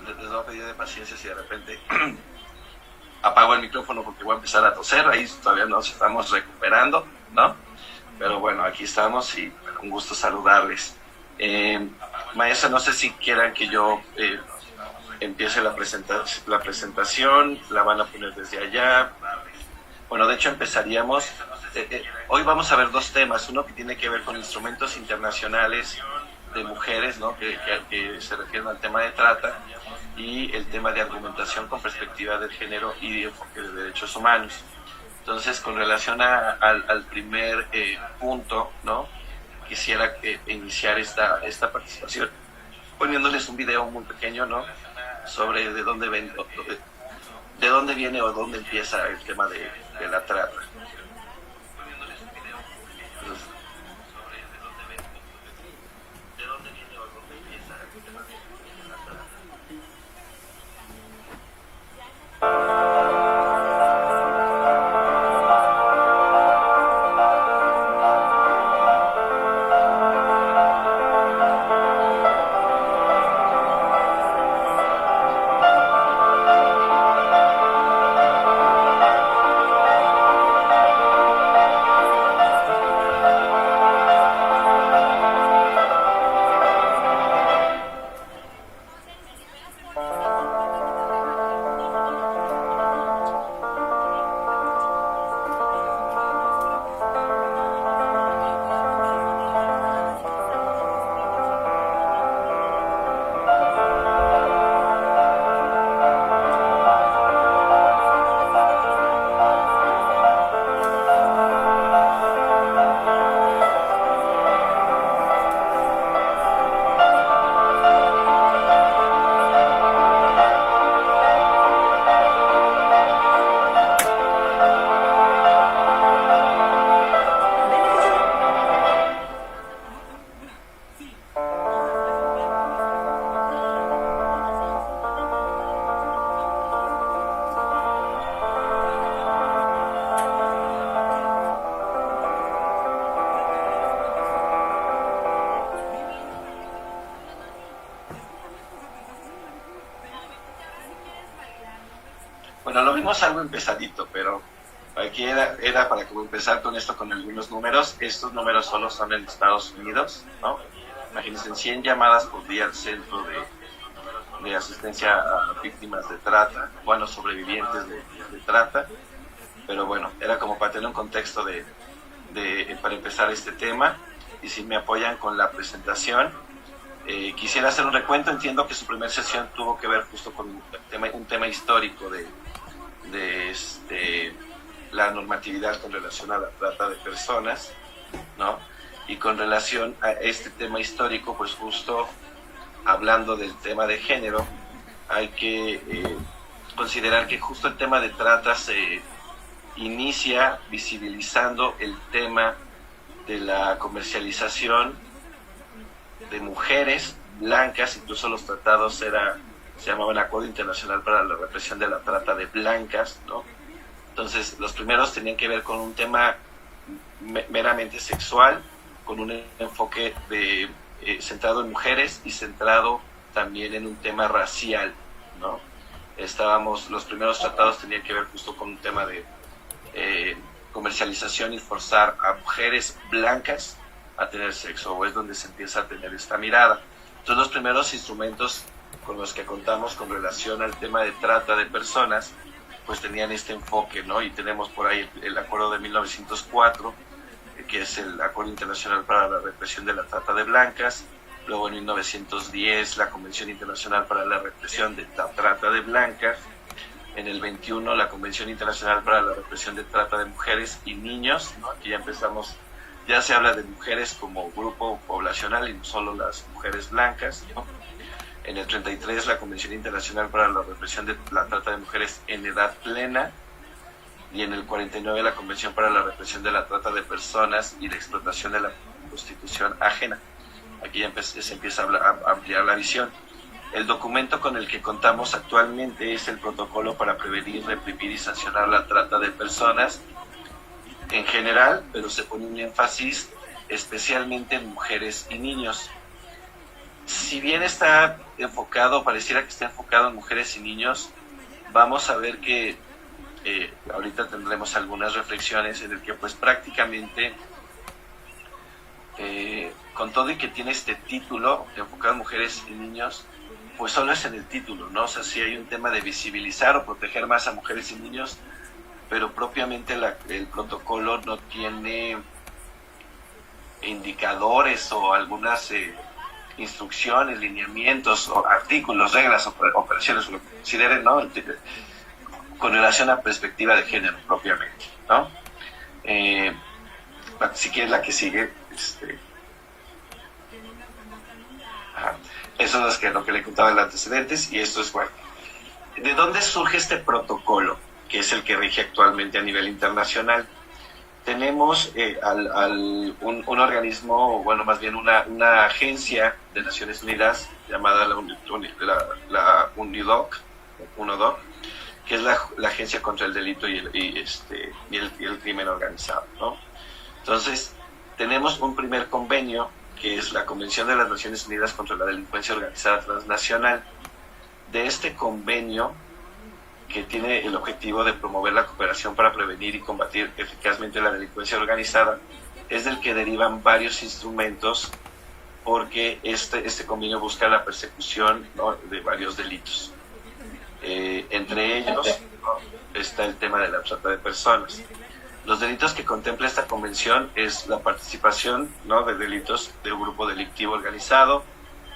les voy a pedir de paciencia si de repente apago el micrófono porque voy a empezar a toser, ahí todavía nos estamos recuperando, ¿no? Pero bueno, aquí estamos y un gusto saludarles. Maestra, no sé si quieran que yo empiece la presentación, la van a poner desde allá. Bueno, de hecho empezaríamos, hoy vamos a ver dos temas, uno que tiene que ver con instrumentos internacionales de mujeres, ¿no? que se refieren al tema de trata, y el tema de argumentación con perspectiva del género y de enfoque de derechos humanos. Entonces, con relación al primer punto, ¿no? Quisiera iniciar esta participación poniéndoles un video muy pequeño, ¿no? Sobre de dónde viene o dónde empieza el tema de la trata. Bueno, lo vimos algo empezadito, pero aquí era para como empezar con esto, con algunos números. Estos números solo son en Estados Unidos, ¿no? Imagínense, 100 llamadas por día al centro de asistencia a víctimas de trata, bueno, sobrevivientes de trata. Pero bueno, era como para tener un contexto para empezar este tema. Y si me apoyan con la presentación, quisiera hacer un recuento. Entiendo que su primera sesión tuvo que ver justo con un tema histórico de la normatividad con relación a la trata de personas, ¿no? Y con relación a este tema histórico, pues justo hablando del tema de género, hay que considerar que justo el tema de trata se inicia visibilizando el tema de la comercialización de mujeres blancas. Incluso los tratados se llamaban Acuerdo Internacional para la Represión de la Trata de Blancas, ¿no? Entonces, los primeros tenían que ver con un tema meramente sexual, con un enfoque centrado en mujeres y centrado también en un tema racial, ¿no? Los primeros tratados tenían que ver justo con un tema de comercialización y forzar a mujeres blancas a tener sexo, o es donde se empieza a tener esta mirada. Entonces, los primeros instrumentos con los que contamos con relación al tema de trata de personas, pues tenían este enfoque, ¿no? Y tenemos por ahí el acuerdo de 1904, que es el Acuerdo Internacional para la Represión de la Trata de Blancas. Luego en 1910 la Convención Internacional para la Represión de la Trata de Blancas. En el 21 la Convención Internacional para la Represión de Trata de Mujeres y Niños, ¿no? Aquí ya se habla de mujeres como grupo poblacional y no solo las mujeres blancas, ¿no? En el 33 la Convención Internacional para la Represión de la Trata de Mujeres en Edad Plena. Y en el 49 la Convención para la Represión de la Trata de Personas y la Explotación de la Prostitución Ajena. Aquí ya se empieza a ampliar la visión. El documento con el que contamos actualmente es el Protocolo para prevenir, reprimir y sancionar la trata de personas en general, pero se pone un énfasis especialmente en mujeres y niños. si bien está enfocado, pareciera que está enfocado en mujeres y niños, vamos a ver que ahorita tendremos algunas reflexiones en el que pues prácticamente con todo y que tiene este título enfocado en mujeres y niños, pues solo es en el título, ¿no? O sea, sí hay un tema de visibilizar o proteger más a mujeres y niños, pero propiamente el protocolo no tiene indicadores o algunas instrucciones, lineamientos o artículos, reglas, operaciones, o lo que consideren, ¿no? Con relación a perspectiva de género propiamente, ¿no? Si quieres la que sigue, eso es lo que le contaba en los antecedentes, y esto es bueno. ¿De dónde surge este protocolo, que es el que rige actualmente a nivel internacional? Tenemos un organismo, bueno, más bien una agencia de Naciones Unidas llamada la UNODC, que es la Agencia contra el Delito y el Crimen Organizado, ¿no? Entonces, tenemos un primer convenio, que es la Convención de las Naciones Unidas contra la Delincuencia Organizada Transnacional. De este convenio, que tiene el objetivo de promover la cooperación para prevenir y combatir eficazmente la delincuencia organizada, es del que derivan varios instrumentos, porque este convenio busca la persecución, ¿no?, de varios delitos. Entre ellos, ¿no?, está el tema de la trata de personas. Los delitos que contempla esta convención es la participación, ¿no?, de delitos de un grupo delictivo organizado,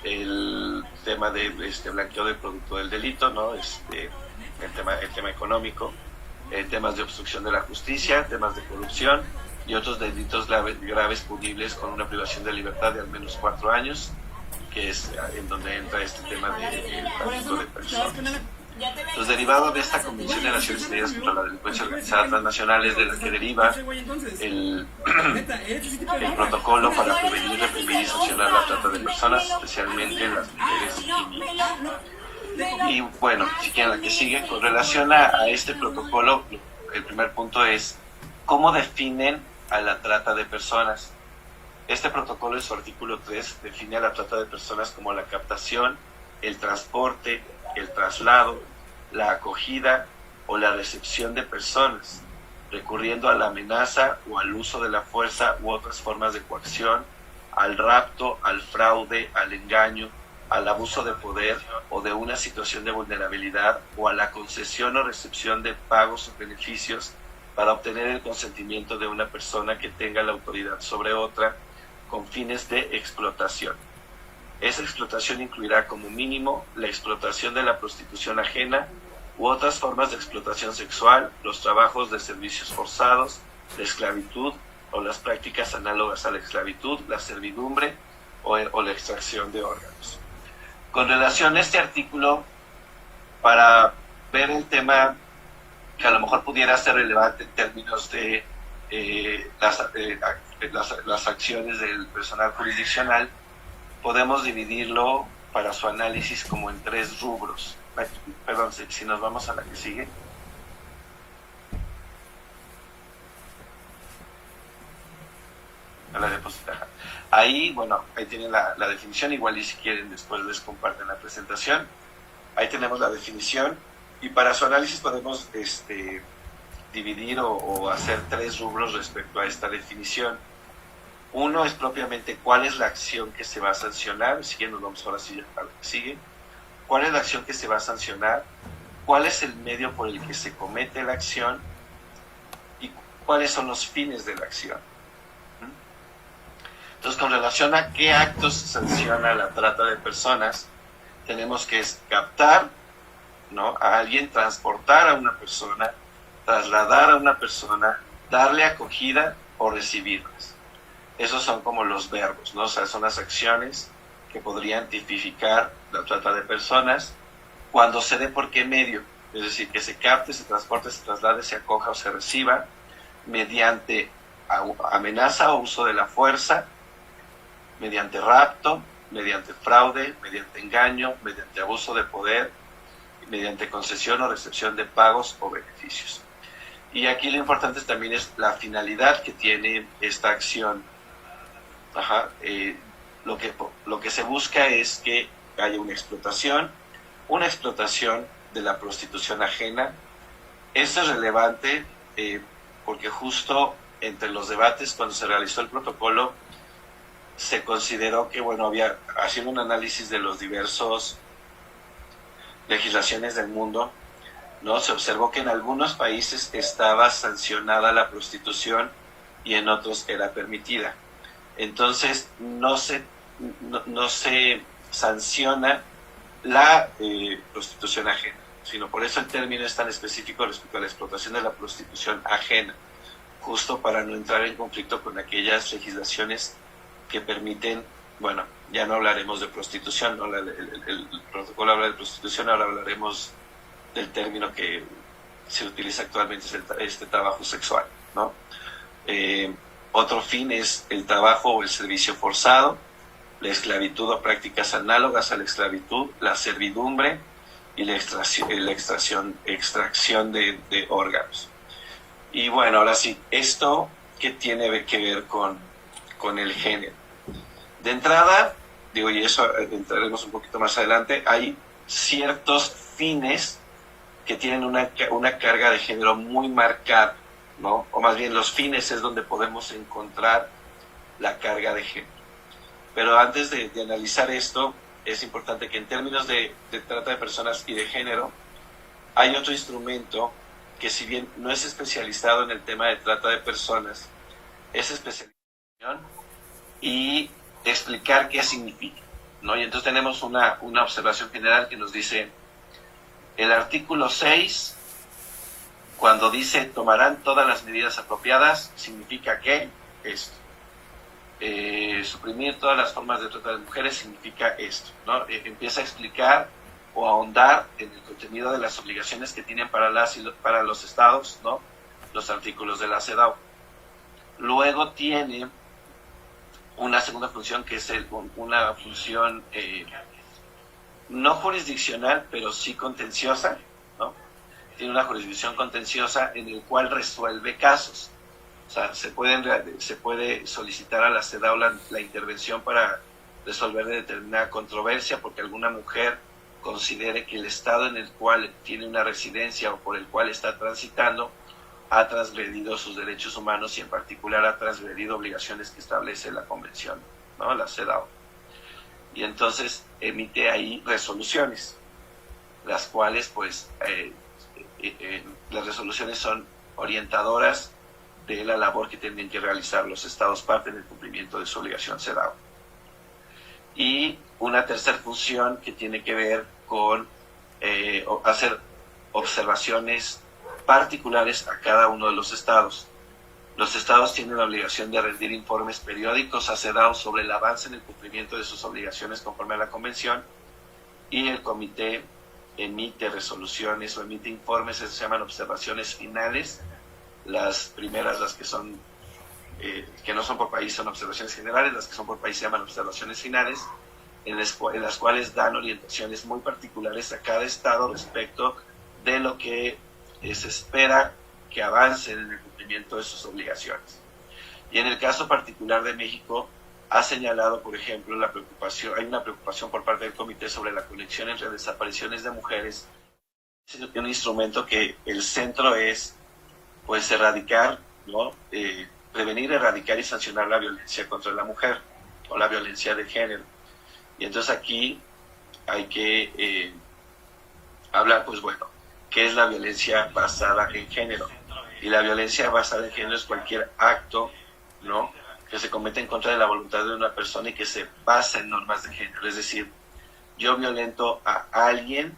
el tema de blanqueo de producto del delito, ¿no?, el tema económico, temas de obstrucción de la justicia, temas de corrupción y otros delitos graves punibles con una privación de libertad de al menos 4 años, que es en donde entra este tema de tráfico de personas. Los derivados de esta Convención de Naciones Unidas contra la Delincuencia Organizada Transnacional es de la que deriva el protocolo para prevenir, reprimir y sancionar la trata de personas, especialmente las mujeres y niños. Y bueno, si quieren la que sigue, con relación a este protocolo, el primer punto es cómo definen a la trata de personas. Este protocolo en su artículo 3 define a la trata de personas como la captación, el transporte, el traslado, la acogida o la recepción de personas, recurriendo a la amenaza o al uso de la fuerza u otras formas de coacción, al rapto, al fraude, al engaño, al abuso de poder o de una situación de vulnerabilidad, o a la concesión o recepción de pagos o beneficios para obtener el consentimiento de una persona que tenga la autoridad sobre otra con fines de explotación. Esa explotación incluirá como mínimo la explotación de la prostitución ajena u otras formas de explotación sexual, los trabajos de servicios forzados, la esclavitud o las prácticas análogas a la esclavitud, la servidumbre o la extracción de órganos. Con relación a este artículo, para ver el tema que a lo mejor pudiera ser relevante en términos de las acciones del personal jurisdiccional, podemos dividirlo para su análisis como en 3 rubros. Perdón, si nos vamos a la que sigue. A la diapositiva. Ahí, bueno, ahí tienen la definición, igual y si quieren después les comparten la presentación. Ahí tenemos la definición, y para su análisis podemos dividir o hacer 3 rubros respecto a esta definición. Uno es propiamente cuál es la acción que se va a sancionar, siguiendo, vamos ahora sí a la que sigue. ¿Cuál es la acción que se va a sancionar? ¿Cuál es el medio por el que se comete la acción? ¿Y cuáles son los fines de la acción? Entonces, con relación a qué actos se sanciona la trata de personas, tenemos que captar, ¿no?, a alguien, transportar a una persona, trasladar a una persona, darle acogida o recibirlas. Esos son como los verbos, ¿no? O sea, son las acciones que podrían tipificar la trata de personas cuando se dé por qué medio, es decir, que se capte, se transporte, se traslade, se acoja o se reciba mediante amenaza o uso de la fuerza, mediante rapto, mediante fraude, mediante engaño, mediante abuso de poder, mediante concesión o recepción de pagos o beneficios. Y aquí lo importante también es la finalidad que tiene esta acción. lo que se busca es que haya una explotación de la prostitución ajena. Esto es relevante porque justo entre los debates cuando se realizó el protocolo se consideró que, bueno, haciendo un análisis de los diversos legislaciones del mundo, ¿no? Se observó que en algunos países estaba sancionada la prostitución y en otros era permitida. Entonces no se sanciona la prostitución ajena, sino por eso el término es tan específico respecto a la explotación de la prostitución ajena, justo para no entrar en conflicto con aquellas legislaciones que permiten, bueno, ya no hablaremos de prostitución, ¿no? El protocolo habla de prostitución, ahora hablaremos del término que se utiliza actualmente, es el trabajo sexual, ¿no? Otro fin es el trabajo o el servicio forzado, la esclavitud o prácticas análogas a la esclavitud, la servidumbre y la extracción de órganos. Y bueno, ahora sí, ¿esto qué tiene que ver con el género? De entrada, digo, y eso entraremos un poquito más adelante, hay ciertos fines que tienen una carga de género muy marcada, ¿no? O más bien los fines es donde podemos encontrar la carga de género. Pero antes de analizar esto, es importante que en términos de trata de personas y de género, hay otro instrumento que, si bien no es especializado en el tema de trata de personas, es especialización y explicar qué significa, ¿no? Y entonces tenemos una observación general que nos dice el artículo 6, cuando dice tomarán todas las medidas apropiadas, significa que esto. Suprimir todas las formas de trata de mujeres significa esto, ¿no? Empieza a explicar o a ahondar en el contenido de las obligaciones que tienen para los estados, ¿no? Los artículos de la CEDAW. Luego tiene una segunda función que es una función no jurisdiccional, pero sí contenciosa, ¿no? Tiene una jurisdicción contenciosa en el cual resuelve casos. O sea, se puede solicitar a la CEDAW la intervención para resolver determinada controversia porque alguna mujer considere que el estado en el cual tiene una residencia o por el cual está transitando ha transgredido sus derechos humanos y en particular ha transgredido obligaciones que establece la convención, ¿no? La CEDAW. Y entonces emite ahí resoluciones, las cuales pues las resoluciones son orientadoras de la labor que tienen que realizar los estados parte en el cumplimiento de su obligación CEDAW. Y una tercera función que tiene que ver con hacer observaciones particulares a cada uno de los estados. Los estados tienen la obligación de rendir informes periódicos a CEDAW sobre el avance en el cumplimiento de sus obligaciones conforme a la convención, y el comité emite resoluciones o emite informes, se llaman observaciones finales. Las primeras, las que son que no son por país, son observaciones generales. Las que son por país se llaman observaciones finales, en las cuales dan orientaciones muy particulares a cada estado respecto de lo que se espera que avancen en el cumplimiento de sus obligaciones. Y en el caso particular de México, ha señalado, por ejemplo, hay una preocupación por parte del comité sobre la conexión entre desapariciones de mujeres. Es un instrumento que el centro es, pues, erradicar, ¿no? Prevenir, erradicar y sancionar la violencia contra la mujer o la violencia de género. Y entonces aquí hay que hablar, pues bueno, ¿qué es la violencia basada en género? Y la violencia basada en género es cualquier acto, ¿no?, que se comete en contra de la voluntad de una persona y que se basa en normas de género. Es decir, yo violento a alguien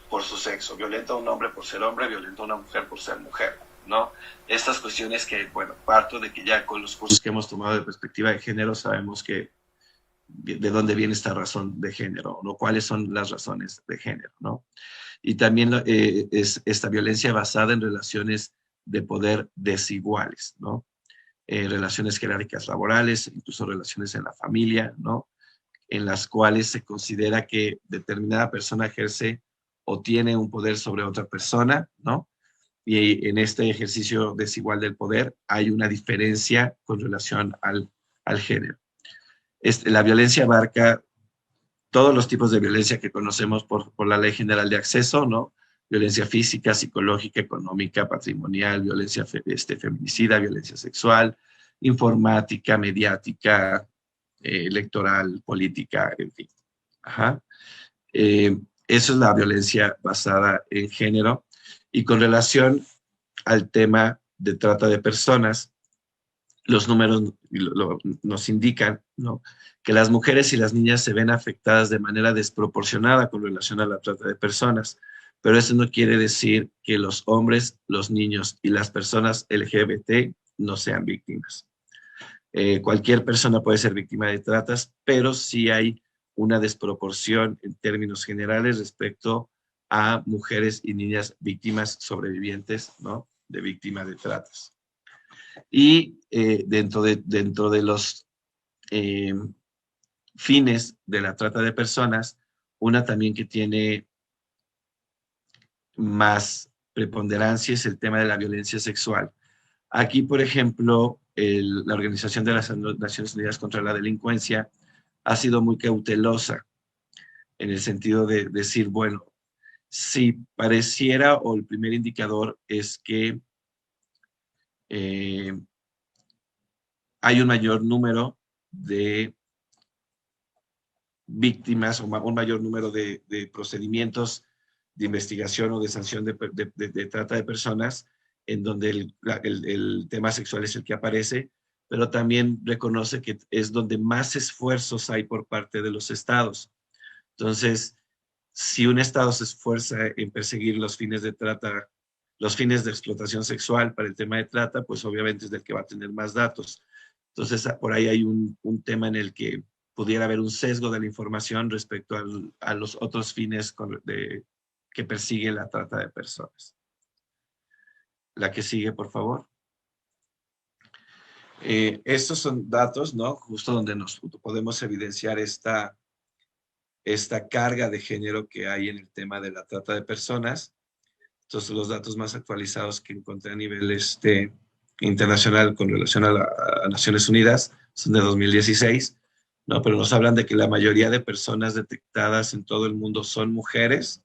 por su sexo, violento a un hombre por ser hombre, violento a una mujer por ser mujer, ¿no? Estas cuestiones que, bueno, parto de que ya con los cursos que hemos tomado de perspectiva de género sabemos que de dónde viene esta razón de género, ¿no? Cuáles son las razones de género, ¿no? Y también es esta violencia basada en relaciones de poder desiguales, ¿no? Relaciones jerárquicas laborales, incluso relaciones en la familia, ¿no?, en las cuales se considera que determinada persona ejerce o tiene un poder sobre otra persona, ¿no? Y en este ejercicio desigual del poder hay una diferencia con relación al género. La violencia abarca todos los tipos de violencia que conocemos por la Ley General de Acceso, ¿no? Violencia física, psicológica, económica, patrimonial, violencia feminicida, violencia sexual, informática, mediática, electoral, política, en fin. Ajá. Eso es la violencia basada en género. Y con relación al tema de trata de personas, los números nos indican, ¿no?, que las mujeres y las niñas se ven afectadas de manera desproporcionada con relación a la trata de personas, pero eso no quiere decir que los hombres, los niños y las personas LGBT no sean víctimas. Cualquier persona puede ser víctima de tratas, pero sí hay una desproporción en términos generales respecto a mujeres y niñas víctimas sobrevivientes, ¿no?, de víctima de tratas. Y dentro de los fines de la trata de personas, una también que tiene más preponderancia es el tema de la violencia sexual. Aquí, por ejemplo, la Organización de las Naciones Unidas contra la Delincuencia ha sido muy cautelosa en el sentido de decir, bueno, si pareciera o el primer indicador es que hay un mayor número de víctimas o un mayor número de procedimientos de investigación o de sanción de trata de personas en donde el tema sexual es el que aparece, pero también reconoce que es donde más esfuerzos hay por parte de los estados. Entonces, si un estado se esfuerza en perseguir los fines de trata, los fines de explotación sexual para el tema de trata, pues obviamente es del que va a tener más datos. Entonces, por ahí hay un tema en el que pudiera haber un sesgo de la información respecto a los otros fines que persigue la trata de personas. La que sigue, por favor. Estos son datos, ¿no?, justo donde nos podemos evidenciar esta carga de género que hay en el tema de la trata de personas. Entonces, los datos más actualizados que encontré a nivel internacional con relación a Naciones Unidas son de 2016, ¿no? Pero nos hablan de que la mayoría de personas detectadas en todo el mundo son mujeres,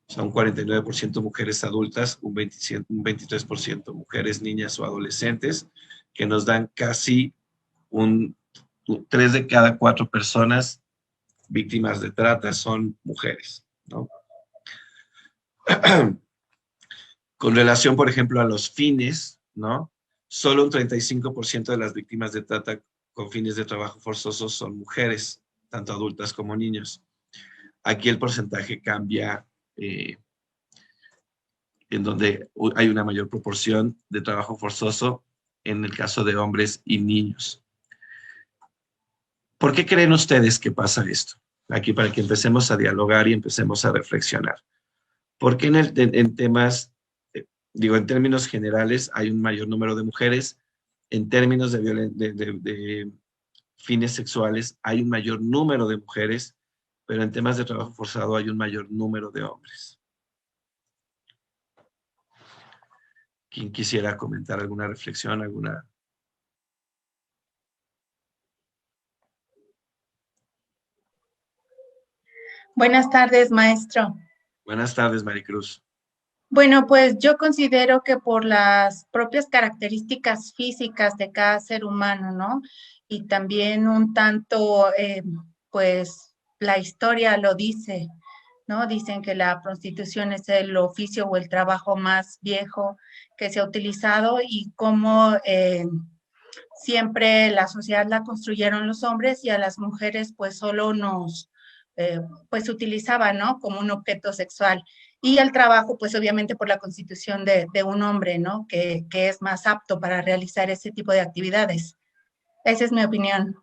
son 49% mujeres adultas, un 23% mujeres, niñas o adolescentes, que nos dan casi 3 de cada 4 personas víctimas de trata son mujeres, ¿no? Con relación, por ejemplo, a los fines, ¿no?, solo un 35% de las víctimas de trata con fines de trabajo forzoso son mujeres, tanto adultas como niños. Aquí el porcentaje cambia en donde hay una mayor proporción de trabajo forzoso en el caso de hombres y niños. ¿Por qué creen ustedes que pasa esto? Aquí para que empecemos a dialogar y empecemos a reflexionar. ¿Por qué en temas, en términos generales hay un mayor número de mujeres? En términos de fines sexuales hay un mayor número de mujeres, pero en temas de trabajo forzado hay un mayor número de hombres. ¿Quién quisiera comentar alguna reflexión, alguna? Buenas tardes, maestro. Buenas tardes, Maricruz. Bueno, pues yo considero que por las propias características físicas de cada ser humano, ¿no? Y también un tanto, pues la historia lo dice, ¿no? Dicen que la prostitución es el oficio o el trabajo más viejo que se ha utilizado y cómo siempre la sociedad la construyeron los hombres y a las mujeres pues solo pues utilizaban, ¿no?, como un objeto sexual. Y el trabajo, pues obviamente por la constitución de un hombre, ¿no?, que es más apto para realizar ese tipo de actividades. Esa es mi opinión.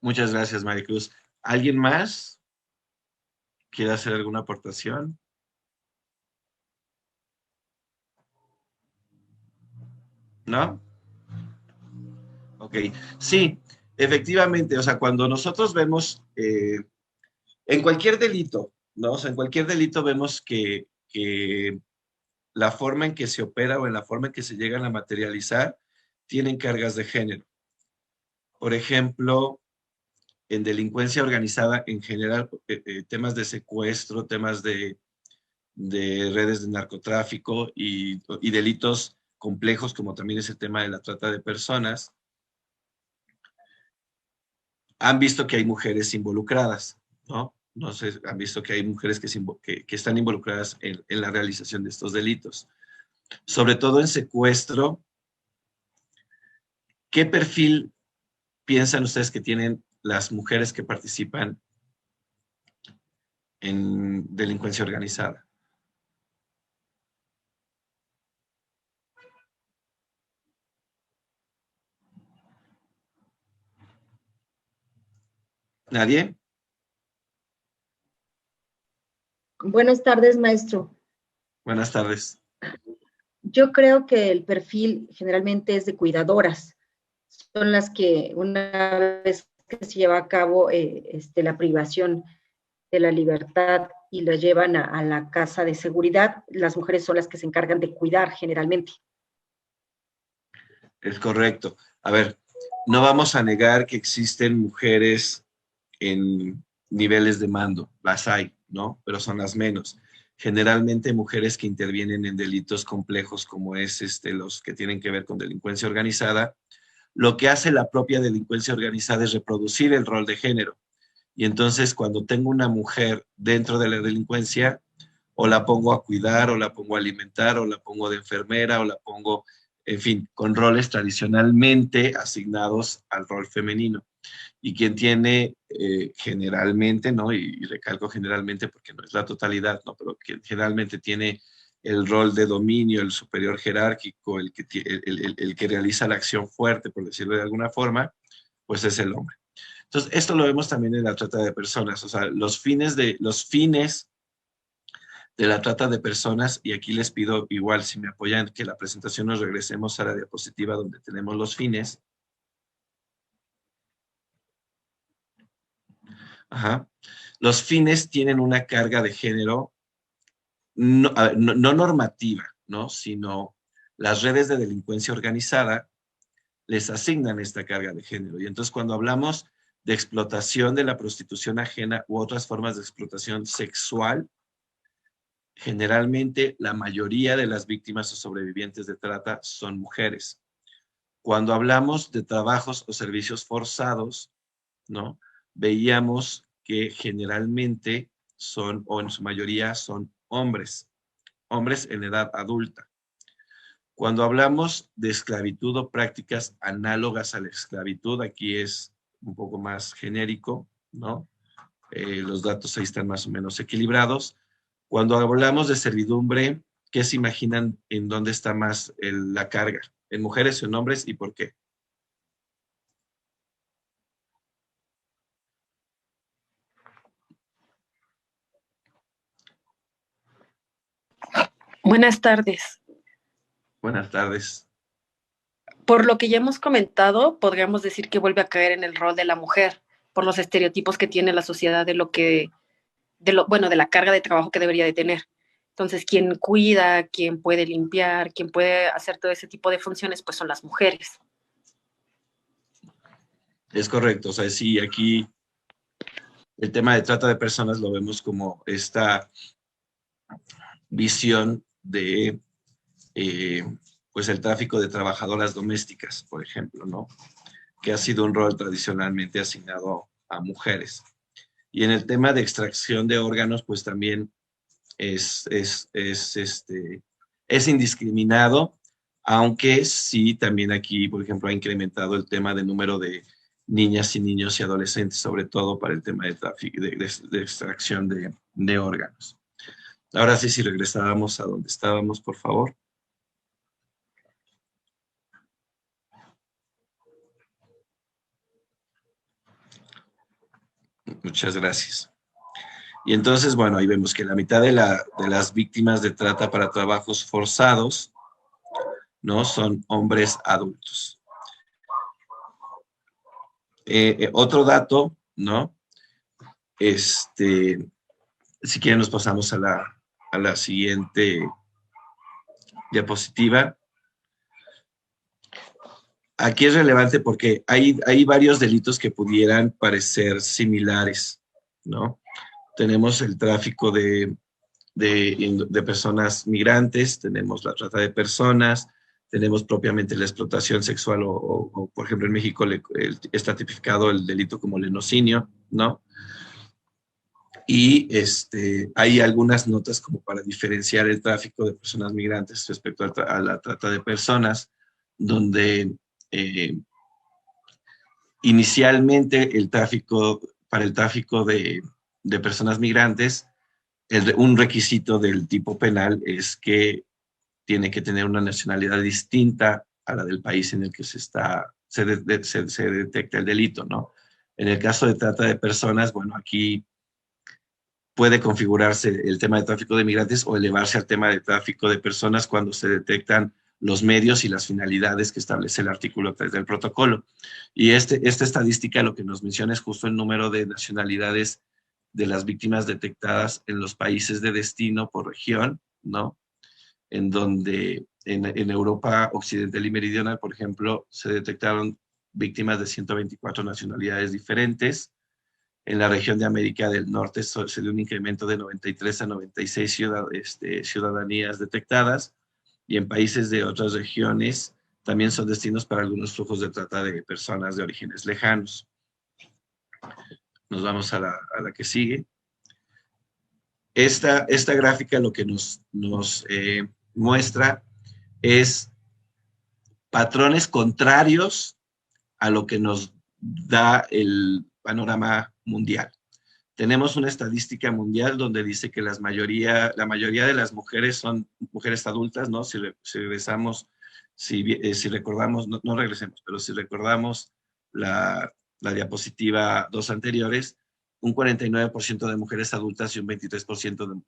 Muchas gracias, Maricruz. ¿Alguien más quiere hacer alguna aportación? ¿No? Ok. Sí, efectivamente, o sea, cuando nosotros vemos en cualquier delito, ¿no? O sea, en cualquier delito vemos que la forma en que se opera o en la forma en que se llegan a materializar tienen cargas de género. por ejemplo, en delincuencia organizada en general, temas de secuestro, temas de redes de narcotráfico y delitos complejos, como también es el tema de la trata de personas, han visto que hay mujeres involucradas, ¿no? No sé, han visto que hay mujeres que están involucradas en la realización de estos delitos. Sobre todo en secuestro, ¿qué perfil piensan ustedes que tienen las mujeres que participan en delincuencia organizada? ¿Nadie? Buenas tardes, maestro. Buenas tardes. Yo creo que el perfil generalmente es de cuidadoras. Son las que una vez que se lleva a cabo la privación de la libertad y la llevan a la casa de seguridad, las mujeres son las que se encargan de cuidar generalmente. Es correcto. A ver, no vamos a negar que existen mujeres en niveles de mando, las hay, ¿no? Pero son las menos. Generalmente mujeres que intervienen en delitos complejos como es los que tienen que ver con delincuencia organizada, lo que hace la propia delincuencia organizada es reproducir el rol de género. Y entonces cuando tengo una mujer dentro de la delincuencia, o la pongo a cuidar, o la pongo a alimentar, o la pongo de enfermera, o la pongo, en fin, con roles tradicionalmente asignados al rol femenino. Y quien tiene generalmente, ¿no? Y recalco generalmente porque no es la totalidad, ¿no? Pero quien generalmente tiene el rol de dominio, el superior jerárquico, el que realiza la acción fuerte, por decirlo de alguna forma, pues es el hombre. Entonces, esto lo vemos también en la trata de personas, o sea, los fines de la trata de personas, y aquí les pido igual, si me apoyan, que la presentación nos regresemos a la diapositiva donde tenemos los fines. Ajá. Los fines tienen una carga de género no, no normativa, ¿no? Sino las redes de delincuencia organizada les asignan esta carga de género. Y entonces cuando hablamos de explotación de la prostitución ajena u otras formas de explotación sexual, generalmente la mayoría de las víctimas o sobrevivientes de trata son mujeres. Cuando hablamos de trabajos o servicios forzados, ¿no? Veíamos que generalmente son, o en su mayoría son hombres en edad adulta. Cuando hablamos de esclavitud o prácticas análogas a la esclavitud, aquí es un poco más genérico, ¿no? Los datos ahí están más o menos equilibrados. Cuando hablamos de servidumbre, ¿qué se imaginan en dónde está más la carga? ¿En mujeres o en hombres y por qué? Buenas tardes. Buenas tardes. Por lo que ya hemos comentado, podríamos decir que vuelve a caer en el rol de la mujer, por los estereotipos que tiene la sociedad de bueno, de la carga de trabajo que debería de tener. Entonces, quien cuida, quien puede limpiar, quien puede hacer todo ese tipo de funciones, pues son las mujeres. Es correcto, o sea, sí, aquí el tema de trata de personas lo vemos como esta visión de pues el tráfico de trabajadoras domésticas, por ejemplo, ¿no? Que ha sido un rol tradicionalmente asignado a mujeres. Y en el tema de extracción de órganos, pues también es indiscriminado, aunque sí también aquí, por ejemplo, ha incrementado el tema de número de niñas y niños y adolescentes, sobre todo para el tema de tráfico, de extracción de órganos. Ahora sí, si regresábamos a donde estábamos, por favor. Muchas gracias. Y entonces, bueno, ahí vemos que la mitad de las víctimas de trata para trabajos forzados, ¿no? Son hombres adultos. Otro dato, ¿no? Si quieren nos pasamos a la siguiente diapositiva. aquí es relevante porque hay varios delitos que pudieran parecer similares, ¿no? Tenemos el tráfico de personas migrantes, tenemos la trata de personas, tenemos propiamente la explotación sexual o por ejemplo, en México está tipificado el delito como lenocinio, ¿no? Y hay algunas notas como para diferenciar el tráfico de personas migrantes respecto a la trata de personas, donde inicialmente para el tráfico de personas migrantes, un requisito del tipo penal es que tiene que tener una nacionalidad distinta a la del país en el que se detecta el delito, ¿no? En el caso de trata de personas, bueno, aquí puede configurarse el tema de tráfico de migrantes o elevarse al tema de tráfico de personas cuando se detectan los medios y las finalidades que establece el artículo 3 del protocolo. Y esta estadística lo que nos menciona es justo el número de nacionalidades de las víctimas detectadas en los países de destino por región, ¿no? En donde en Europa Occidental y Meridional, por ejemplo, se detectaron víctimas de 124 nacionalidades diferentes. En la región de América del Norte se dio un incremento de 93 a 96 ciudadanías detectadas, y en países de otras regiones también son destinos para algunos flujos de trata de personas de orígenes lejanos. Nos vamos a la que sigue. Esta gráfica lo que nos muestra es patrones contrarios a lo que nos da el panorama mundial. Tenemos una estadística mundial donde dice que la mayoría de las mujeres son mujeres adultas, ¿no? Si regresamos, si recordamos, no regresemos, pero si recordamos la diapositiva 2 anteriores, un 49% de mujeres adultas y un 23%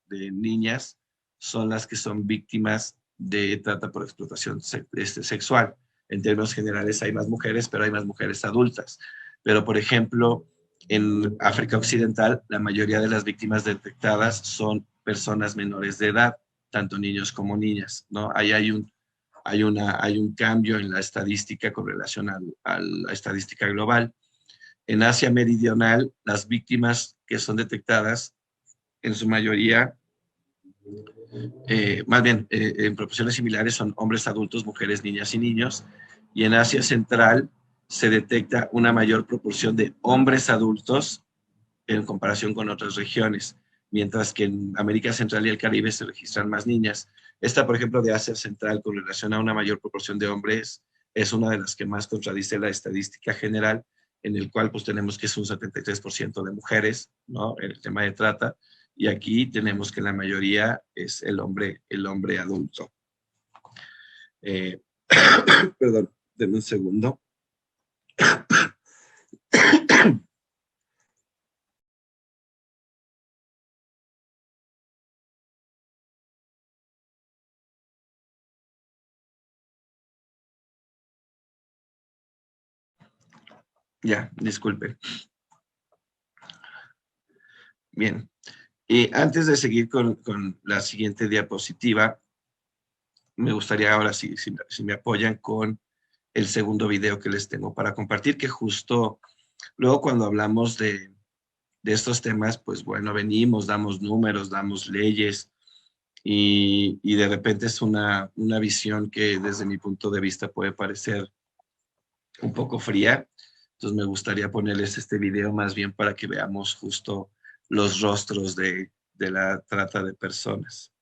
de niñas son las que son víctimas de trata por explotación sexual. En términos generales hay más mujeres, pero hay más mujeres adultas. Pero, por ejemplo, en África Occidental, la mayoría de las víctimas detectadas son personas menores de edad, tanto niños como niñas, ¿no? Ahí hay un cambio en la estadística con relación a la estadística global. En Asia Meridional, las víctimas que son detectadas, en su mayoría, más bien, en proporciones similares, son hombres adultos, mujeres, niñas y niños. Y en Asia Central se detecta una mayor proporción de hombres adultos en comparación con otras regiones, mientras que en América Central y el Caribe se registran más niñas. Esta, por ejemplo, de Asia Central, con relación a una mayor proporción de hombres, es una de las que más contradice la estadística general, en el cual pues tenemos que es un 73% de mujeres, ¿no? En el tema de trata, y aquí tenemos que la mayoría es el hombre adulto. Perdón, denme un segundo. Ya, disculpe. Bien. Y antes de seguir con la siguiente diapositiva, me gustaría ahora, si me apoyan, con el segundo video que les tengo para compartir, que justo luego cuando hablamos de estos temas, pues bueno, venimos, damos números, damos leyes, y de repente es una visión que desde mi punto de vista puede parecer un poco fría. Entonces me gustaría ponerles este video más bien para que veamos justo los rostros de la trata de personas.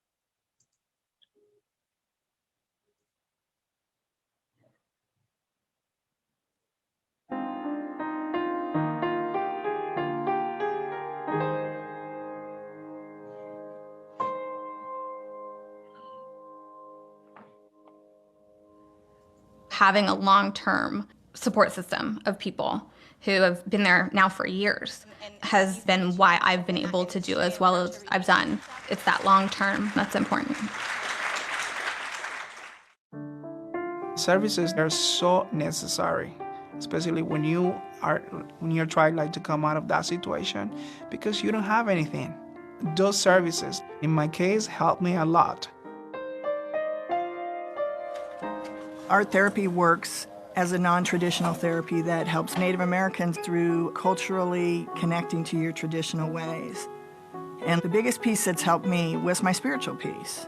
Having a long-term support system of people who have been there now for years has been why I've been able to do as well as I've done. It's that long-term that's important. Services are so necessary, especially when you're trying to come out of that situation because you don't have anything. Those services, in my case, helped me a lot. Art therapy works as a non-traditional therapy that helps Native Americans through culturally connecting to your traditional ways. And the biggest piece that's helped me was my spiritual piece.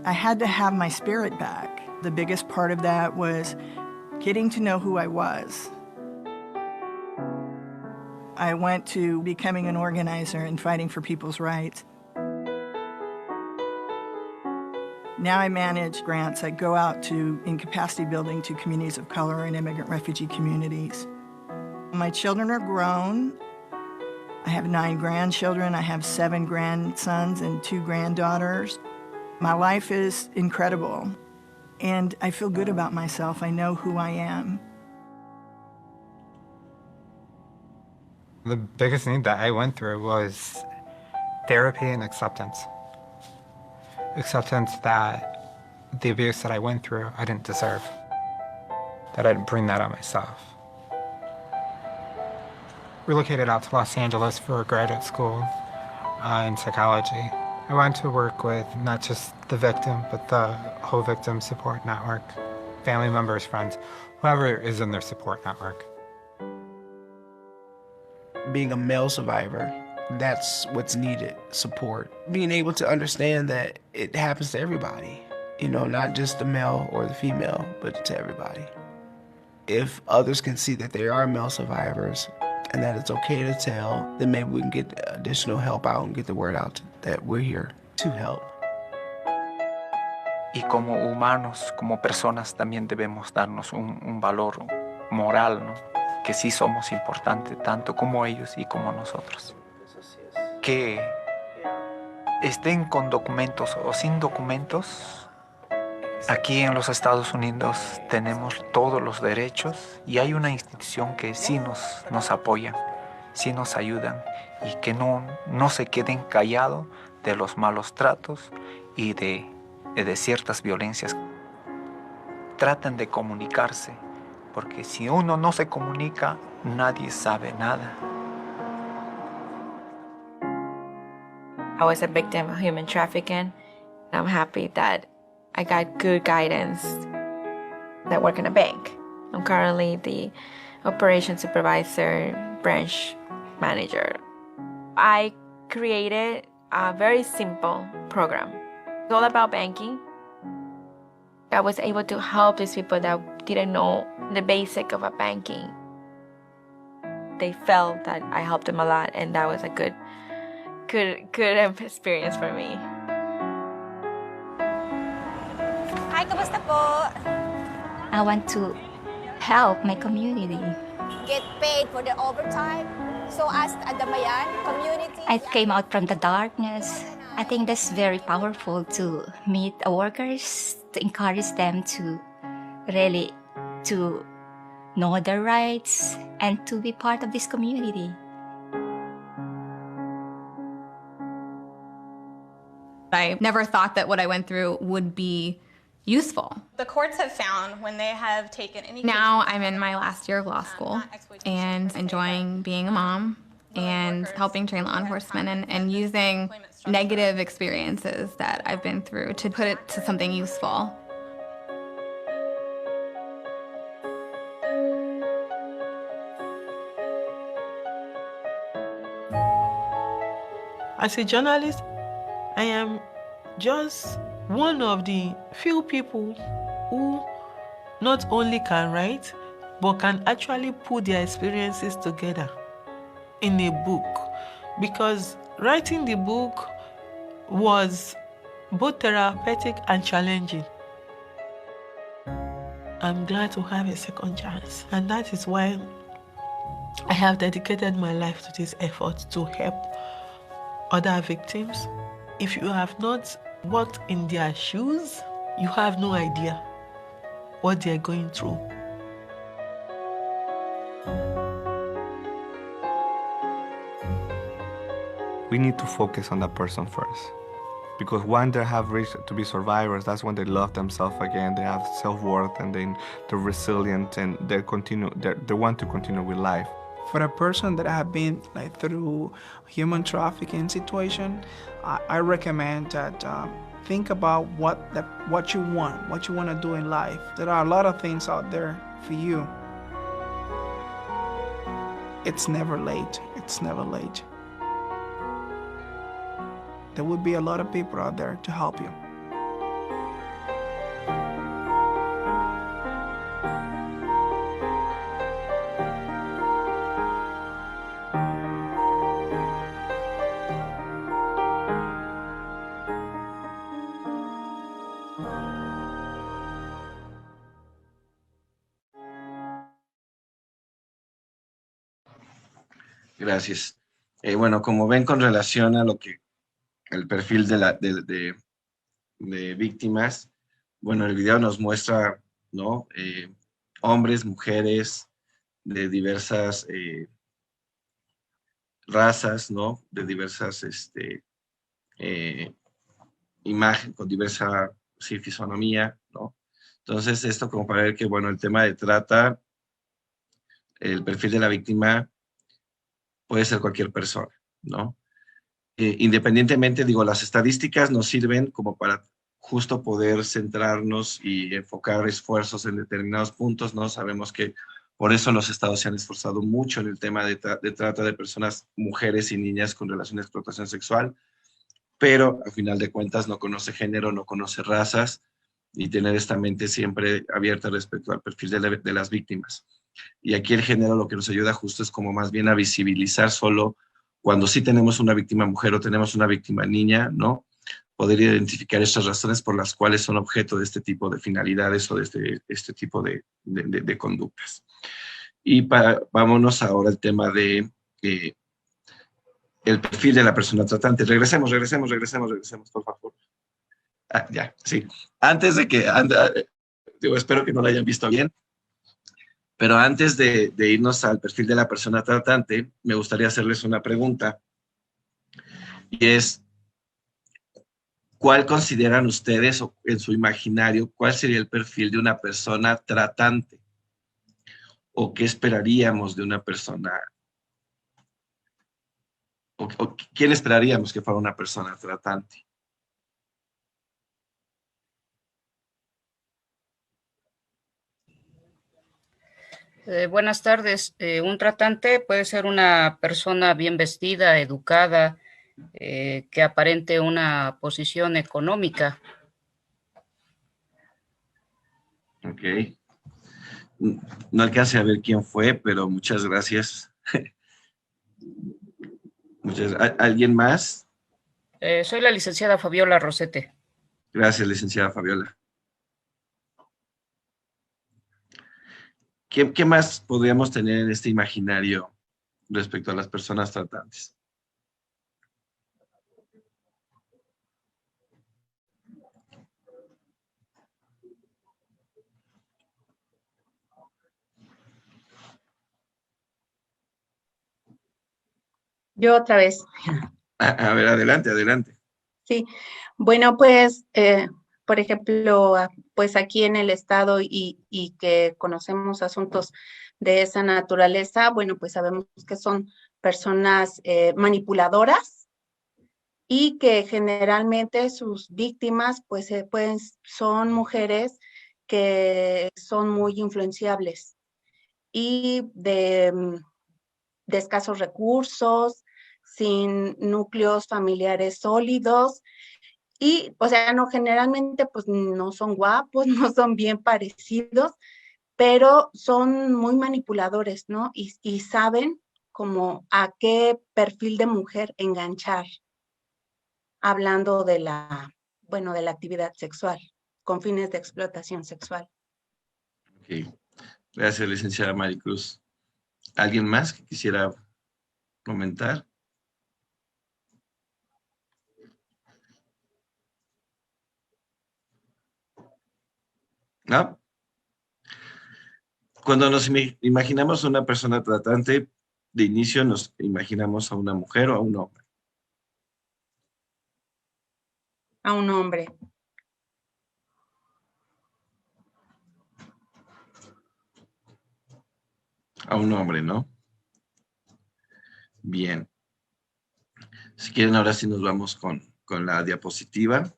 I had to have my spirit back. The biggest part of that was getting to know who I was. I went to becoming an organizer and fighting for people's rights. Now I manage grants. I go out in capacity building to communities of color and immigrant refugee communities. My children are grown. I have 9 grandchildren. I have 7 grandsons and 2 granddaughters. My life is incredible, and I feel good about myself. I know who I am. The biggest need that I went through was therapy and acceptance. Acceptance that the abuse that I went through, I didn't deserve. That I didn't bring that on myself. Relocated out to Los Angeles for graduate school in psychology. I wanted to work with not just the victim, but the whole victim support network, family members, friends, whoever is in their support network. Being a male survivor, that's what's needed, support. Being able to understand that it happens to everybody, you know, not just the male or the female, but to everybody. If others can see that there are male survivors and that it's okay to tell, then maybe we can get additional help out and get the word out that we're here to help. Y como humanos, como personas, también debemos darnos un valor moral, ¿no? Que sí somos importantes, tanto como ellos y como nosotros. Que estén con documentos o sin documentos, aquí en los Estados Unidos tenemos todos los derechos y hay una institución que sí nos apoya, sí nos ayudan y que no se queden callados de los malos tratos y de ciertas violencias. Traten de comunicarse, porque si uno no se comunica, nadie sabe nada. I was a victim of human trafficking. I'm happy that I got good guidance that work in a bank. I'm currently the operations supervisor, branch manager. I created a very simple program. It's all about banking. I was able to help these people that didn't know the basic of a banking. They felt that I helped them a lot, and that was a good experience for me. Hi, kamusta po? I want to help my community. Get paid for the overtime. So as a Damayan community, I came out from the darkness. I think that's very powerful to meet workers, to encourage them to really to know their rights and to be part of this community. I never thought that what I went through would be useful. The courts have found when they have taken any... Now I'm in my last year of law school and enjoying being a mom and helping train law enforcement and using negative experiences that I've been through to put it to something useful. As a journalist, I am just one of the few people who not only can write, but can actually put their experiences together in a book. Because writing the book was both therapeutic and challenging. I'm glad to have a second chance, and that is why I have dedicated my life to this effort to help other victims. If you have not walked in their shoes, you have no idea what they're going through. We need to focus on that person first. Because when they have reached to be survivors, that's when they love themselves again, they have self-worth, and then they're resilient, and they want to continue with life. For a person that have been through human trafficking situation, I recommend that think about what you want to do in life. There are a lot of things out there for you. It's never late. It's never late. There will be a lot of people out there to help you. Gracias. Bueno, como ven, con relación a lo que el perfil de víctimas, bueno, el video nos muestra, ¿no? Hombres, mujeres de diversas razas, ¿no? De diversas imagen, con diversa fisonomía, ¿no? Entonces, esto como para ver que, bueno, el tema de trata, el perfil de la víctima puede ser cualquier persona, ¿no? Independientemente, digo, las estadísticas nos sirven como para justo poder centrarnos y enfocar esfuerzos en determinados puntos, ¿no? Sabemos que por eso los estados se han esforzado mucho en el tema de trata de personas, mujeres y niñas con relación a explotación sexual, pero al final de cuentas no conoce género, no conoce razas, y tener esta mente siempre abierta respecto al perfil de las víctimas. Y aquí el género lo que nos ayuda justo es como más bien a visibilizar solo cuando sí tenemos una víctima mujer o tenemos una víctima niña, ¿no? Poder identificar estas razones por las cuales son objeto de este tipo de finalidades o de este tipo de conductas. Y vámonos ahora al tema de el perfil de la persona tratante. Regresemos, por favor. Ah, ya, sí. Antes de que, digo, espero que no lo hayan visto bien, pero antes de irnos al perfil de la persona tratante, me gustaría hacerles una pregunta, y es, ¿cuál consideran ustedes, o en su imaginario, cuál sería el perfil de una persona tratante? ¿O qué esperaríamos de una persona? ¿O quién esperaríamos que fuera una persona tratante? Buenas tardes. Un tratante puede ser una persona bien vestida, educada, que aparente una posición económica. Ok. No alcancé a ver quién fue, pero muchas gracias. ¿Alguien más? Soy la licenciada Fabiola Rosete. Gracias, licenciada Fabiola. ¿Qué más podríamos tener en este imaginario respecto a las personas tratantes? Yo otra vez. A ver, adelante. Sí, bueno, pues, por ejemplo, pues aquí en el estado y que conocemos asuntos de esa naturaleza, bueno, pues sabemos que son personas manipuladoras y que generalmente sus víctimas, pues, son mujeres que son muy influenciables y de escasos recursos, sin núcleos familiares sólidos y, o sea, no, generalmente pues no son guapos, no son bien parecidos, pero son muy manipuladores, ¿no? Y saben como a qué perfil de mujer enganchar, hablando de bueno, de la actividad sexual, con fines de explotación sexual. Ok. Gracias, licenciada Maricruz. ¿Alguien más que quisiera comentar? ¿No? Cuando nos imaginamos una persona tratante, de inicio nos imaginamos a una mujer o a un hombre. A un hombre. A un hombre, ¿no? Bien. Si quieren, ahora sí nos vamos con la diapositiva.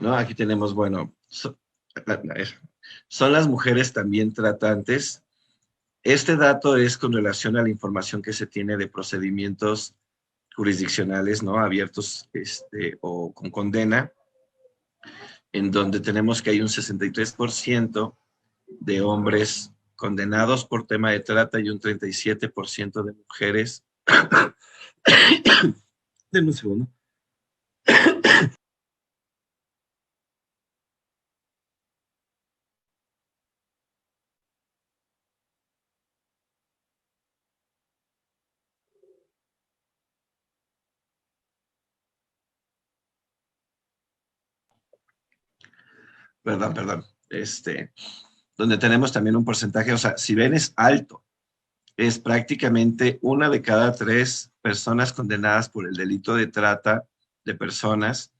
¿no? Aquí tenemos, bueno, son las mujeres también tratantes. Este dato es con relación a la información que se tiene de procedimientos jurisdiccionales, ¿no? Abiertos o con condena, en donde tenemos que hay un 63% de hombres condenados por tema de trata y un 37% de mujeres. Denme un segundo. Perdón. Donde tenemos también un porcentaje, o sea, si ven es alto, es prácticamente 1 de cada 3 personas condenadas por el delito de trata de personas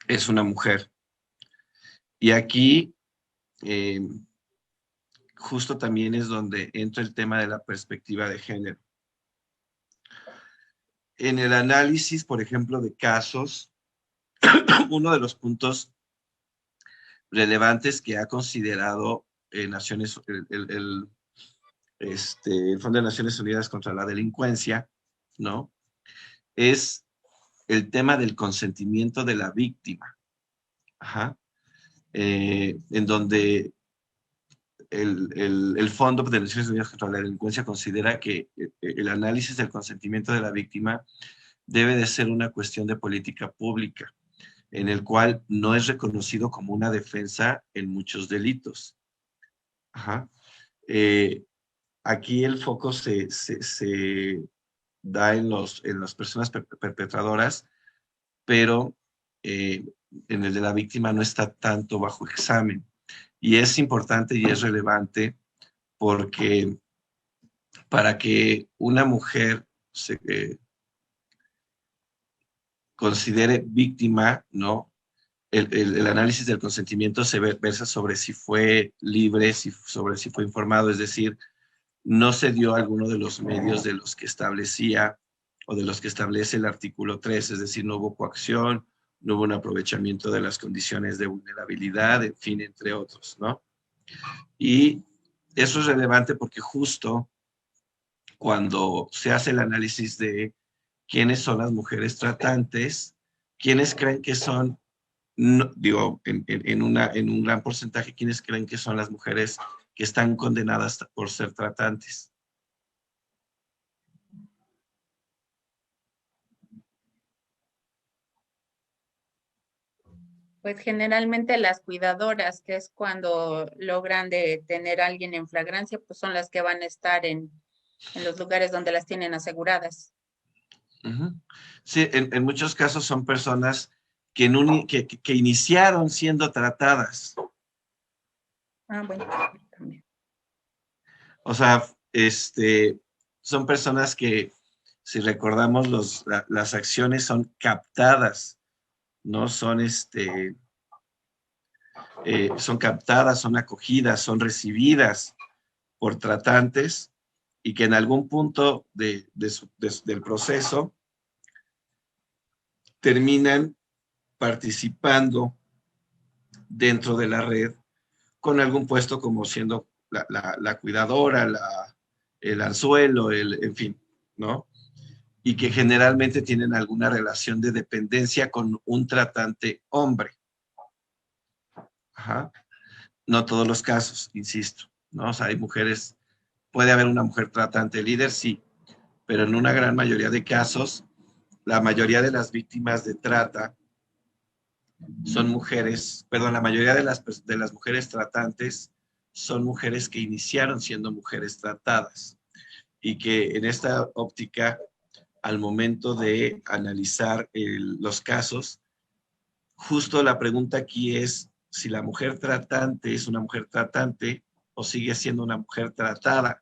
es una mujer. Y aquí justo también es donde entra el tema de la perspectiva de género. En el análisis, por ejemplo, de casos, uno de los puntos relevantes que ha considerado el Fondo de Naciones Unidas contra la Delincuencia, ¿no? Es el tema del consentimiento de la víctima. Ajá. En donde el Fondo de Naciones Unidas contra la Delincuencia considera que el análisis del consentimiento de la víctima debe de ser una cuestión de política pública, en el cual no es reconocido como una defensa en muchos delitos. Ajá. Aquí el foco se da en las personas perpetradoras, pero en el de la víctima no está tanto bajo examen. Y es importante y es relevante porque para que una mujer se considere víctima, ¿no? El análisis del consentimiento se versa sobre si fue libre, sobre si fue informado, es decir, no se dio alguno de los medios de los que establecía o de los que establece el artículo 3, es decir, no hubo coacción, no hubo un aprovechamiento de las condiciones de vulnerabilidad, en fin, entre otros, ¿no? Y eso es relevante porque justo cuando se hace el análisis de quiénes son las mujeres tratantes, quiénes creen que son, no, digo, en un gran porcentaje, quiénes creen que son las mujeres que están condenadas por ser tratantes. Pues generalmente las cuidadoras, que es cuando logran detener a alguien en flagrancia, pues son las que van a estar en los lugares donde las tienen aseguradas. Uh-huh. Sí, en muchos casos son personas que iniciaron siendo tratadas. Ah, bueno, también. O sea, son personas que, si recordamos, las acciones son captadas, ¿no? Son captadas, son acogidas, son recibidas por tratantes y que en algún punto del proceso terminan participando dentro de la red con algún puesto como siendo la cuidadora, el anzuelo, en fin, ¿no? Y que generalmente tienen alguna relación de dependencia con un tratante hombre. Ajá. No todos los casos, insisto, ¿no? O sea, hay mujeres, puede haber una mujer tratante líder, sí, pero en una gran mayoría de casos, la mayoría de las víctimas de trata son mujeres, perdón, la mayoría de las mujeres tratantes son mujeres que iniciaron siendo mujeres tratadas y que en esta óptica, al momento de analizar los casos, justo la pregunta aquí es si la mujer tratante es una mujer tratante o sigue siendo una mujer tratada.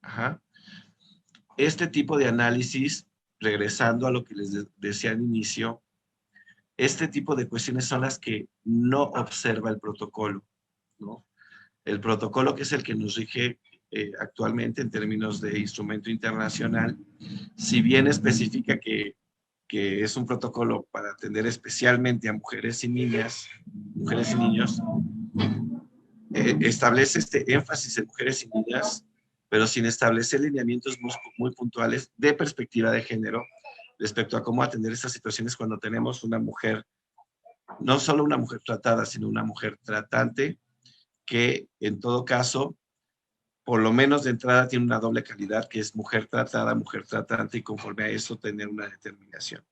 Ajá. Este tipo de análisis, regresando a lo que les decía al inicio, este tipo de cuestiones son las que no observa el protocolo, ¿no? El protocolo, que es el que nos rige actualmente en términos de instrumento internacional, si bien especifica que que es un protocolo para atender especialmente a mujeres y niñas, mujeres y niños, establece este énfasis en mujeres y niñas, pero sin establecer lineamientos muy puntuales de perspectiva de género respecto a cómo atender estas situaciones cuando tenemos una mujer, no solo una mujer tratada, sino una mujer tratante, que en todo caso, por lo menos de entrada tiene una doble calidad, que es mujer tratada, mujer tratante, y conforme a eso tener una determinación.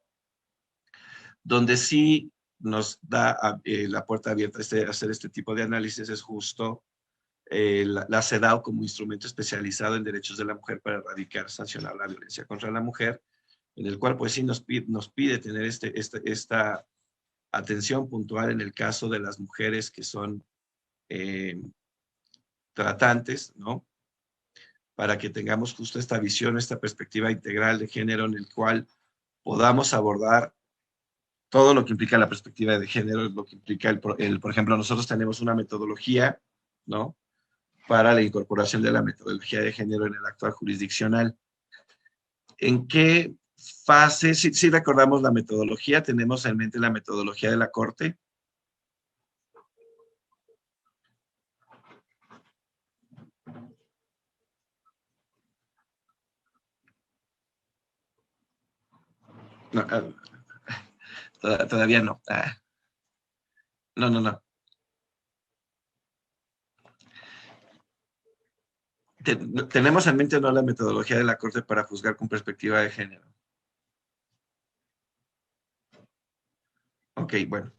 Donde sí nos da la puerta abierta a hacer este tipo de análisis es justo la CEDAW como instrumento especializado en derechos de la mujer para erradicar, sancionar la violencia contra la mujer, en el cual pues sí nos pide tener esta atención puntual en el caso de las mujeres que son tratantes, ¿no? Para que tengamos justo esta visión, esta perspectiva integral de género en el cual podamos abordar todo lo que implica la perspectiva de género, lo que implica por ejemplo, nosotros tenemos una metodología, ¿no? Para la incorporación de la metodología de género en el actuar jurisdiccional. ¿En qué fase? Si recordamos la metodología, tenemos en mente la metodología de la Corte. No, todavía no. No. Tenemos en mente no la metodología de la Corte para juzgar con perspectiva de género. Ok, bueno.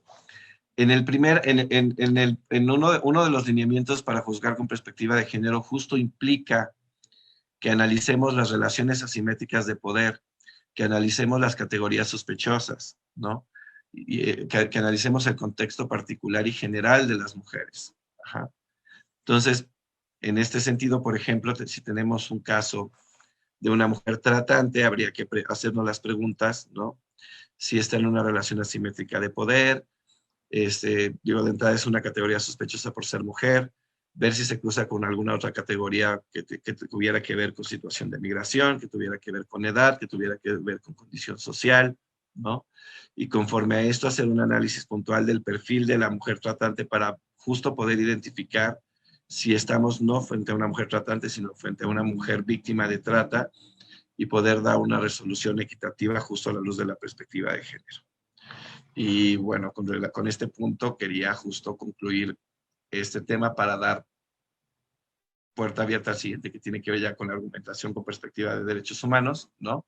Uno de los lineamientos para juzgar con perspectiva de género justo implica que analicemos las relaciones asimétricas de poder, que analicemos las categorías sospechosas, ¿no? Y que analicemos el contexto particular y general de las mujeres. Ajá. Entonces, en este sentido, por ejemplo, si tenemos un caso de una mujer tratante, habría que hacernos las preguntas, ¿no? Si está en una relación asimétrica de poder, de entrada es una categoría sospechosa por ser mujer, ver si se cruza con alguna otra categoría que tuviera que ver con situación de migración, que tuviera que ver con edad, que tuviera que ver con condición social, ¿no? Y conforme a esto hacer un análisis puntual del perfil de la mujer tratante para justo poder identificar si estamos no frente a una mujer tratante, sino frente a una mujer víctima de trata y poder dar una resolución equitativa justo a la luz de la perspectiva de género. Y bueno, con este punto quería justo concluir este tema para dar puerta abierta al siguiente, que tiene que ver ya con la argumentación con perspectiva de derechos humanos, ¿no?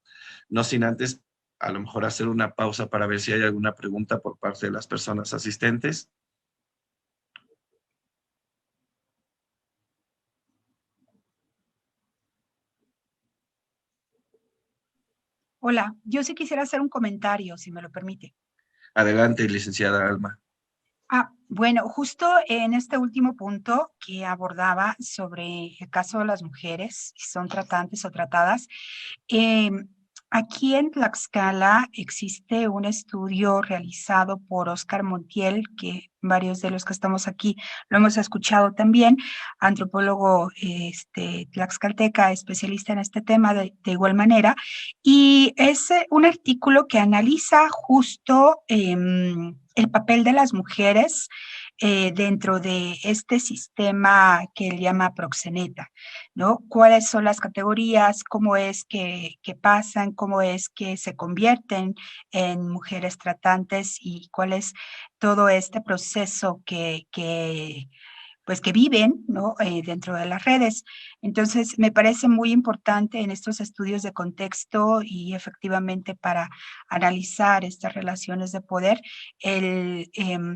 No sin antes, a lo mejor hacer una pausa para ver si hay alguna pregunta por parte de las personas asistentes. Hola, yo sí quisiera hacer un comentario, si me lo permite. Adelante, licenciada Alma. Bueno, justo en este último punto que abordaba sobre el caso de las mujeres que son tratantes o tratadas, aquí en Tlaxcala existe un estudio realizado por Oscar Montiel, que varios de los que estamos aquí lo hemos escuchado también, antropólogo tlaxcalteca, especialista en este tema de igual manera, y es un artículo que analiza justo el papel de las mujeres dentro de este sistema que él llama proxeneta, ¿no? ¿Cuáles son las categorías? ¿Cómo es que pasan? ¿Cómo es que se convierten en mujeres tratantes? ¿Y cuál es todo este proceso que viven, ¿no? Dentro de las redes? Entonces, me parece muy importante en estos estudios de contexto y efectivamente para analizar estas relaciones de poder, el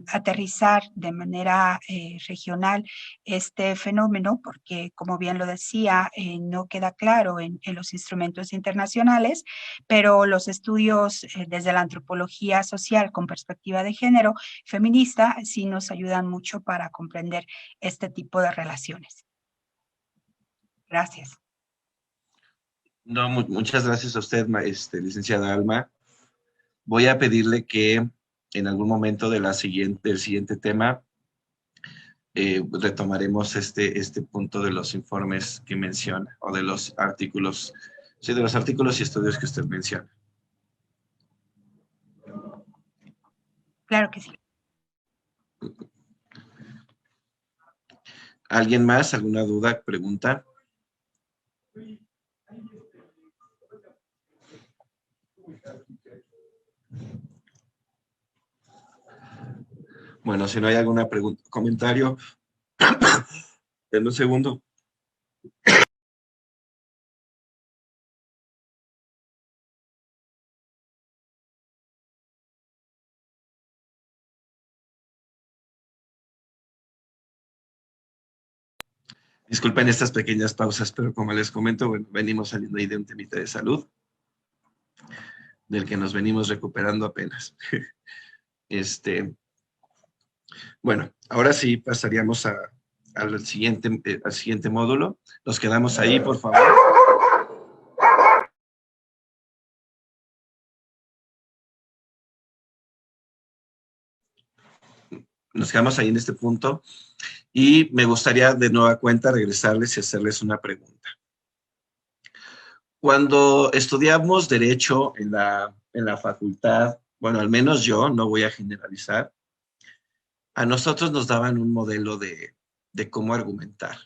aterrizar de manera regional este fenómeno, porque como bien lo decía, no queda claro en los instrumentos internacionales, pero los estudios desde la antropología social con perspectiva de género feminista sí nos ayudan mucho para comprender este tipo de relaciones. Gracias. No, muchas gracias a usted, licenciada Alma. Voy a pedirle que en algún momento del siguiente tema retomaremos este punto de los informes que menciona, o de los artículos, sí, de los artículos y estudios que usted menciona. Claro que sí. ¿Alguien más? ¿Alguna duda? ¿Pregunta? Bueno, si no hay alguna pregunta, comentario, en un segundo. Disculpen estas pequeñas pausas, pero como les comento, bueno, venimos saliendo ahí de un temita de salud, del que nos venimos recuperando apenas. Bueno, ahora sí pasaríamos al siguiente módulo. Nos quedamos ahí, por favor. Nos quedamos ahí en este punto y me gustaría de nueva cuenta regresarles y hacerles una pregunta. Cuando estudiamos Derecho en la facultad, bueno, al menos yo, no voy a generalizar, a nosotros nos daban un modelo de cómo argumentar.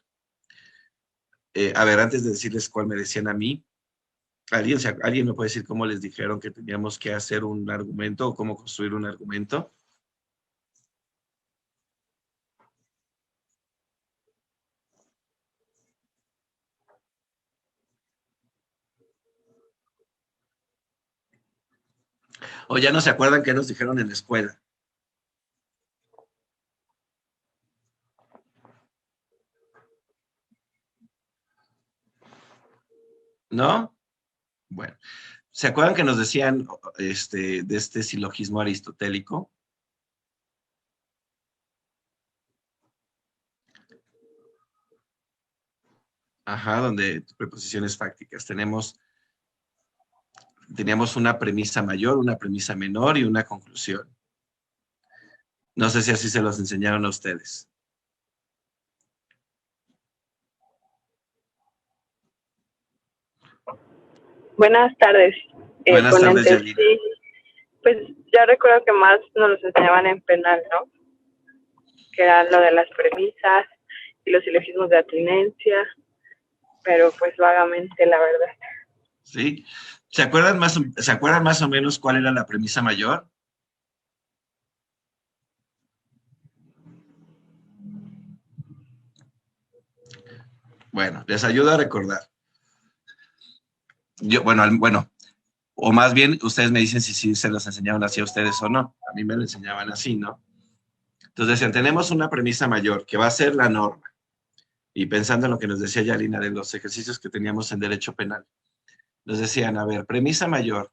A ver, antes de decirles cuál me decían a mí, ¿alguien me puede decir cómo les dijeron que teníamos que hacer un argumento o cómo construir un argumento? ¿O ya no se acuerdan qué nos dijeron en la escuela? ¿No? Bueno, ¿se acuerdan que nos decían de este silogismo aristotélico? Ajá, donde preposiciones fácticas. Teníamos una premisa mayor, una premisa menor y una conclusión. No sé si así se los enseñaron a ustedes. Buenas tardes. Buenas tardes, ponentes. Yalina. Sí, pues ya recuerdo que más nos los enseñaban en penal, ¿no? Que era lo de las premisas y los silogismos de atenencia, pero pues vagamente, la verdad. ¿Sí? ¿Se acuerdan más o menos cuál era la premisa mayor? Bueno, les ayudo a recordar. Bueno, o más bien ustedes me dicen si se los enseñaron así a ustedes o no. A mí me lo enseñaban así, ¿no? Entonces decían, tenemos una premisa mayor que va a ser la norma. Y pensando en lo que nos decía Yalina de los ejercicios que teníamos en derecho penal, nos decían, a ver, premisa mayor,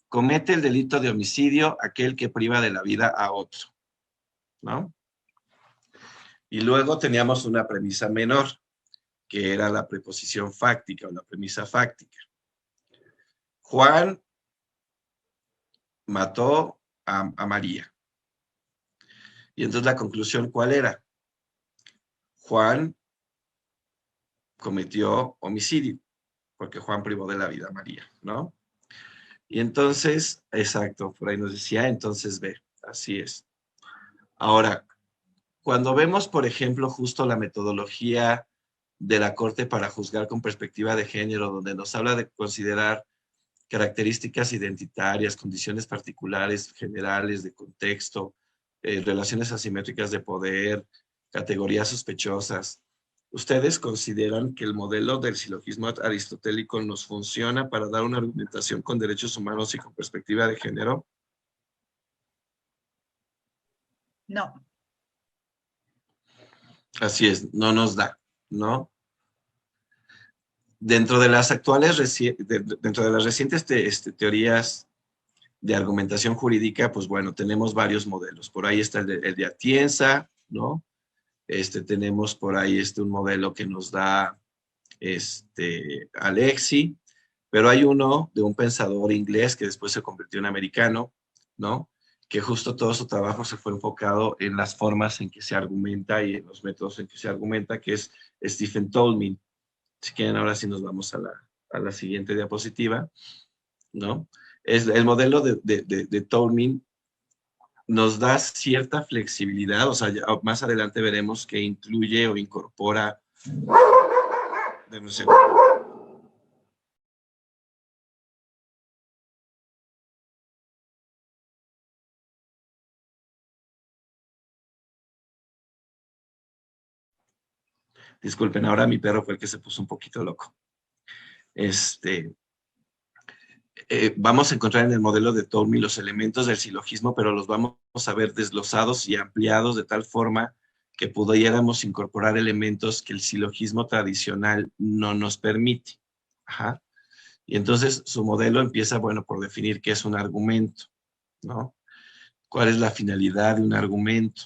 comete el delito de homicidio aquel que priva de la vida a otro, ¿no? Y luego teníamos una premisa menor, que era la preposición fáctica o la premisa fáctica. Juan mató a María. Y entonces la conclusión, ¿cuál era? Juan cometió homicidio, porque Juan privó de la vida a María, ¿no? Y entonces, exacto, por ahí nos decía, entonces ve, así es. Ahora, cuando vemos, por ejemplo, justo la metodología de la Corte para juzgar con perspectiva de género, donde nos habla de considerar características identitarias, condiciones particulares, generales, de contexto, relaciones asimétricas de poder, categorías sospechosas. ¿Ustedes consideran que el modelo del silogismo aristotélico nos funciona para dar una argumentación con derechos humanos y con perspectiva de género? No. Así es, no nos da, ¿no? Dentro de las recientes teorías de argumentación jurídica, pues bueno, tenemos varios modelos. Por ahí está el de Atienza, ¿no? Tenemos por ahí un modelo que nos da Alexi, pero hay uno de un pensador inglés que después se convirtió en americano, ¿no? Que justo todo su trabajo se fue enfocado en las formas en que se argumenta y en los métodos en que se argumenta, que es Stephen Tolmin. Si quieren, ahora sí nos vamos a la siguiente diapositiva, ¿no? El modelo de Tolmin nos da cierta flexibilidad, o sea, más adelante veremos que incluye o incorpora. Deme un segundo. Disculpen, ahora mi perro fue el que se puso un poquito loco. Vamos a encontrar en el modelo de Tolmi los elementos del silogismo, pero los vamos a ver desglosados y ampliados de tal forma que pudiéramos incorporar elementos que el silogismo tradicional no nos permite. Ajá. Y entonces su modelo empieza, bueno, por definir qué es un argumento, ¿no? ¿Cuál es la finalidad de un argumento?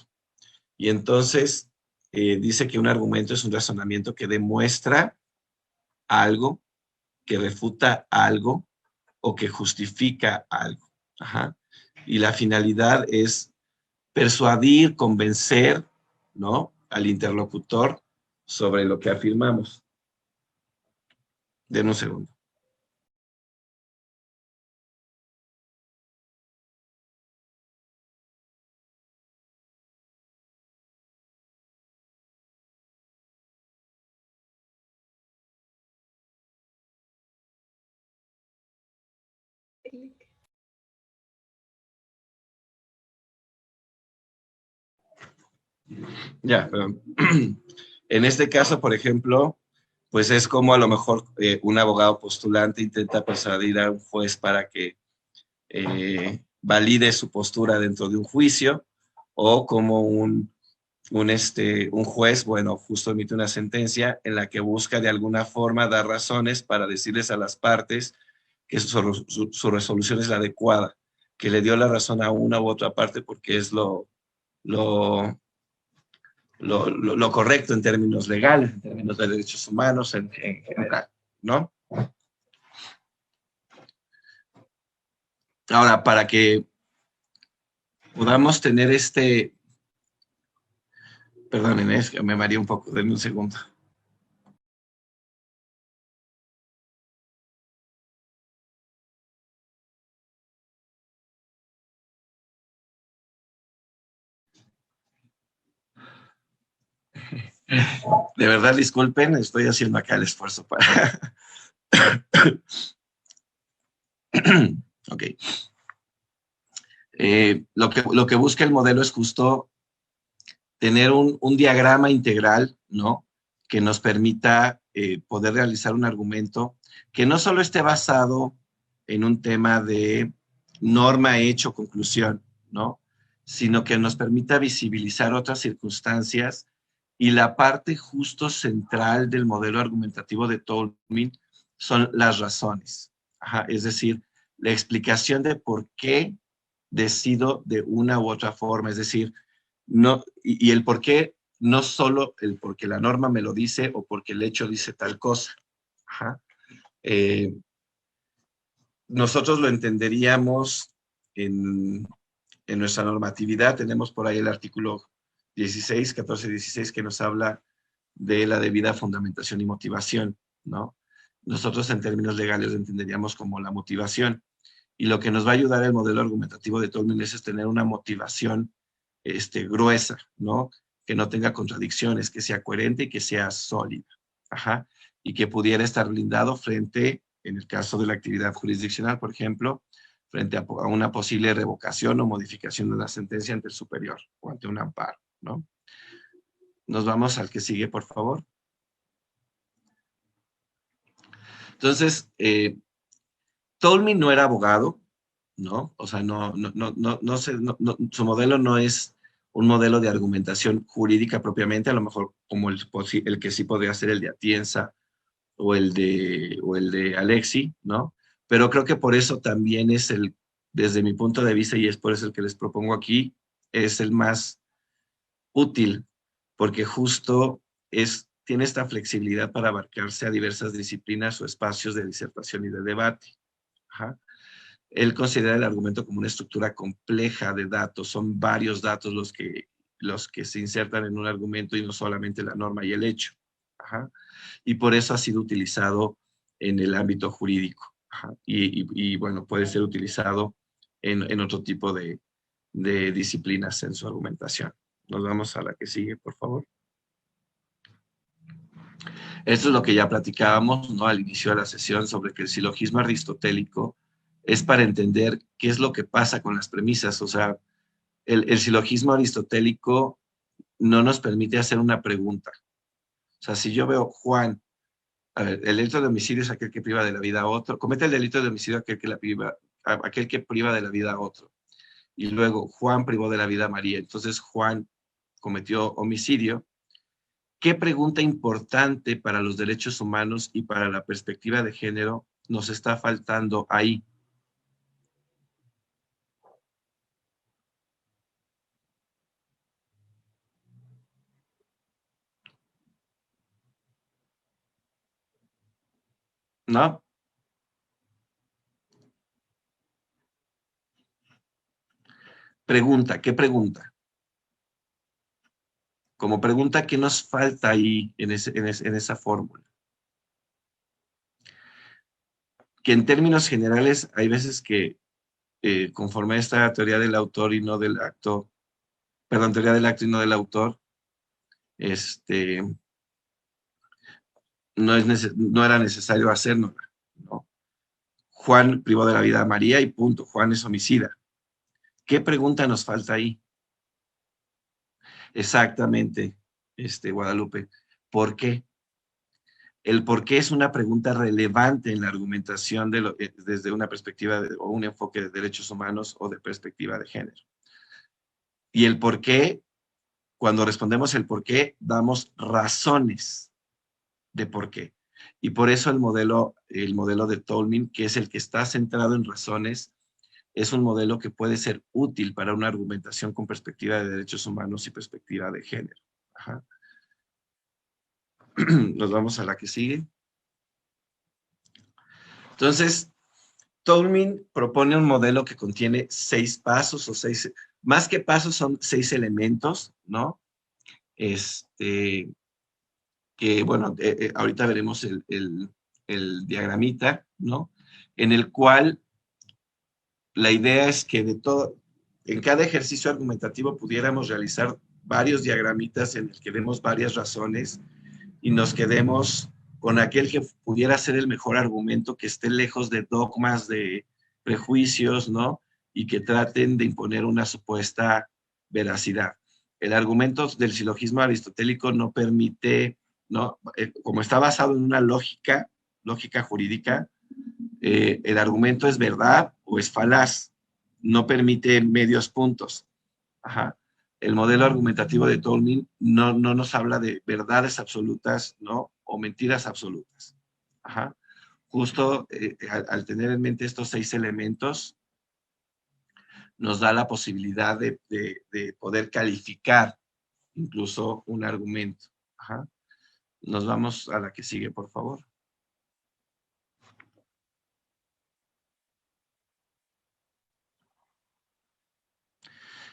Y entonces dice que un argumento es un razonamiento que demuestra algo, que refuta algo, o que justifica algo. Ajá. Y la finalidad es persuadir, convencer, ¿no?, al interlocutor sobre lo que afirmamos. Denme un segundo. Ya, pero en este caso, por ejemplo, pues es como a lo mejor un abogado postulante intenta persuadir a un juez para que valide su postura dentro de un juicio, o como un juez, bueno, justo emite una sentencia en la que busca de alguna forma dar razones para decirles a las partes que su resolución es la adecuada, que le dio la razón a una u otra parte porque es lo correcto en términos legales, en términos de derechos humanos en general, ¿no? Ahora, para que podamos tener perdonen, es que me mareé un poco, denme un segundo. De verdad, disculpen, estoy haciendo acá el esfuerzo para... Ok. Lo que busca el modelo es justo tener un diagrama integral, ¿no?, que nos permita poder realizar un argumento que no solo esté basado en un tema de norma, hecho, conclusión, ¿no?, sino que nos permita visibilizar otras circunstancias. Y la parte justo central del modelo argumentativo de Tolmin son las razones. Ajá, es decir, la explicación de por qué decido de una u otra forma. Es decir, no, y el por qué, no solo el porque la norma me lo dice o porque el hecho dice tal cosa. Ajá. Nosotros lo entenderíamos en nuestra normatividad. Tenemos por ahí el artículo 14-16, que nos habla de la debida fundamentación y motivación, ¿no? Nosotros en términos legales lo entenderíamos como la motivación. Y lo que nos va a ayudar el modelo argumentativo de Tolmin es tener una motivación gruesa, ¿no?, que no tenga contradicciones, que sea coherente y que sea sólida. Ajá. Y que pudiera estar blindado frente, en el caso de la actividad jurisdiccional, por ejemplo, frente a una posible revocación o modificación de la sentencia ante el superior o ante un amparo, ¿no? Nos vamos al que sigue, por favor. Entonces, Tolmin no era abogado, ¿no? O sea, su modelo no es un modelo de argumentación jurídica propiamente, a lo mejor como el que sí podría ser el de Atienza o el de Alexi, ¿no? Pero creo que por eso también es desde mi punto de vista, y es por eso el que les propongo aquí, es el más útil, porque justo tiene esta flexibilidad para abarcarse a diversas disciplinas o espacios de disertación y de debate. Ajá. Él considera el argumento como una estructura compleja de datos. Son varios datos los que se insertan en un argumento y no solamente la norma y el hecho. Ajá. Y por eso ha sido utilizado en el ámbito jurídico. Ajá. Y bueno, puede ser utilizado en otro tipo de disciplinas en su argumentación. Nos vamos a la que sigue, por favor. Esto es lo que ya platicábamos, ¿no?, al inicio de la sesión, sobre que el silogismo aristotélico es para entender qué es lo que pasa con las premisas. O sea, el silogismo aristotélico no nos permite hacer una pregunta. O sea, si yo veo Juan, a ver, el delito de homicidio es aquel que priva de la vida a otro, comete el delito de homicidio aquel que priva de la vida a otro. Y luego Juan privó de la vida a María, entonces Juan cometió homicidio. ¿Qué pregunta importante para los derechos humanos y para la perspectiva de género nos está faltando ahí? ¿No? Pregunta, ¿qué pregunta? Como pregunta, ¿qué nos falta ahí en esa fórmula? Que en términos generales hay veces que conforme a esta teoría del autor y no del acto, perdón, teoría del acto y no del autor, no era necesario hacerlo, ¿no? Juan privó de la vida a María y punto, Juan es homicida. ¿Qué pregunta nos falta ahí? Exactamente, Guadalupe. ¿Por qué? El por qué es una pregunta relevante en la argumentación desde una perspectiva o un enfoque de derechos humanos o de perspectiva de género. Y el por qué, cuando respondemos el por qué, damos razones de por qué. Y por eso el modelo de Tolmin, que es el que está centrado en razones, es un modelo que puede ser útil para una argumentación con perspectiva de derechos humanos y perspectiva de género. Ajá. Nos vamos a la que sigue. Entonces, Tolmin propone un modelo que contiene 6 pasos, más que pasos son 6 elementos, ¿no? Que, bueno, ahorita veremos el diagramita, ¿no? En el cual la idea es que en cada ejercicio argumentativo pudiéramos realizar varios diagramitas en el que demos varias razones y nos quedemos con aquel que pudiera ser el mejor argumento, que esté lejos de dogmas, de prejuicios, ¿no? Y que traten de imponer una supuesta veracidad. El argumento del silogismo aristotélico no permite, ¿no? Como está basado en una lógica jurídica, el argumento es verdad o es falaz, no permite medios puntos. Ajá. El modelo argumentativo de Tolmin no nos habla de verdades absolutas, ¿no? O mentiras absolutas. Ajá. Justo al tener en mente estos 6 elementos, nos da la posibilidad de poder calificar incluso un argumento. Ajá. Nos vamos a la que sigue, por favor.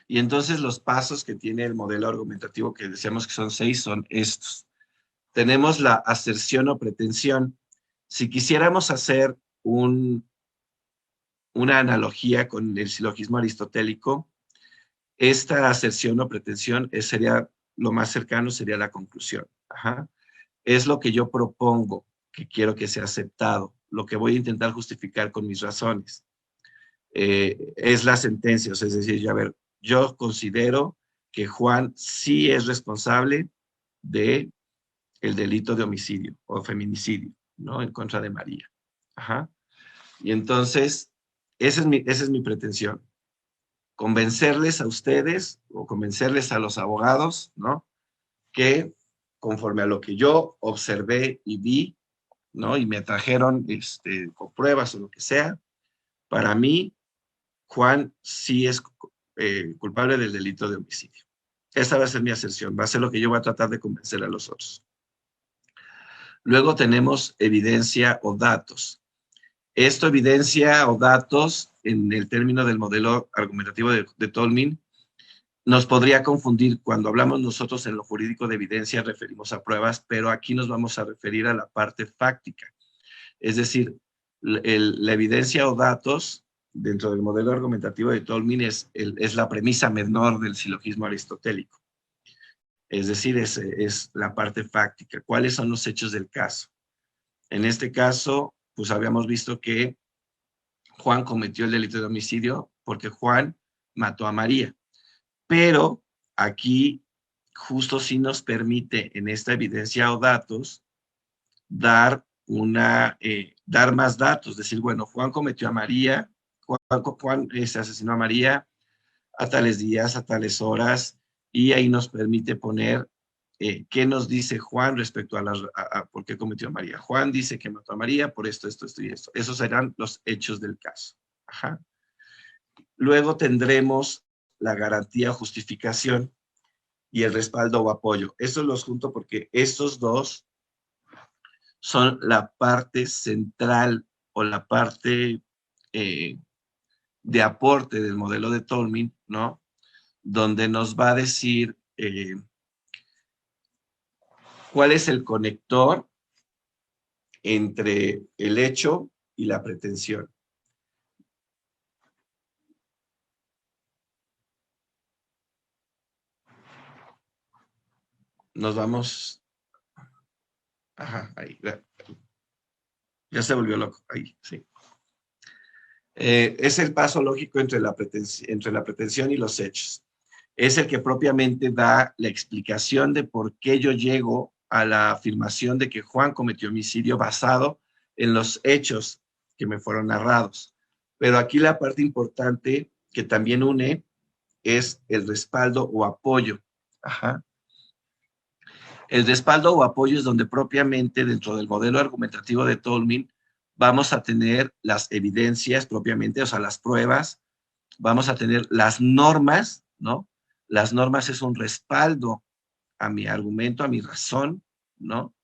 Y entonces los pasos que tiene el modelo argumentativo, que decíamos que son 6, son estos. Tenemos la aserción o pretensión. Si quisiéramos hacer una analogía con el silogismo aristotélico, esta aserción o pretensión sería lo más cercano, sería la conclusión. Ajá. Es lo que yo propongo, que quiero que sea aceptado, lo que voy a intentar justificar con mis razones. Es la sentencia, o sea, es decir, ya ver, yo considero que Juan sí es responsable del delito de homicidio o feminicidio, ¿no? En contra de María. Ajá. Y entonces, esa es mi pretensión. Convencerles a ustedes o convencerles a los abogados, ¿no? Que conforme a lo que yo observé y vi, ¿no? Y me trajeron con pruebas o lo que sea, para mí, Juan sí es culpable del delito de homicidio. Esa va a ser mi aserción, va a ser lo que yo voy a tratar de convencer a los otros. Luego tenemos evidencia o datos. Esto, evidencia o datos, en el término del modelo argumentativo de Tolmin, nos podría confundir. Cuando hablamos nosotros en lo jurídico de evidencia, referimos a pruebas, pero aquí nos vamos a referir a la parte fáctica. Es decir, la evidencia o datos dentro del modelo argumentativo de Tolmin es la premisa menor del silogismo aristotélico. Es decir, es la parte fáctica. ¿Cuáles son los hechos del caso? En este caso, pues habíamos visto que Juan cometió el delito de homicidio porque Juan mató a María. Pero aquí justo sí nos permite en esta evidencia o datos dar más datos, decir, bueno, Juan cometió a María, Juan asesinó a María a tales días, a tales horas, y ahí nos permite poner qué nos dice Juan respecto a por qué cometió a María. Juan dice que mató a María por esto, esto, esto y esto. Esos serán los hechos del caso. Ajá. Luego tendremos la garantía o justificación y el respaldo o apoyo. Estos los junto porque estos dos son la parte central o la parte de aporte del modelo de Tolmin, ¿no? Donde nos va a decir cuál es el conector entre el hecho y la pretensión. Nos vamos... Ajá, ahí. Ya se volvió loco. Ahí, sí. Es el paso lógico entre la pretensión y los hechos. Es el que propiamente da la explicación de por qué yo llego a la afirmación de que Juan cometió homicidio basado en los hechos que me fueron narrados. Pero aquí la parte importante que también une es el respaldo o apoyo. Ajá. El respaldo o apoyo es donde propiamente dentro del modelo argumentativo de Tolmin vamos a tener las evidencias propiamente, o sea, las pruebas, vamos a tener las normas, ¿no? Las normas es un respaldo a mi argumento, a mi razón, ¿no?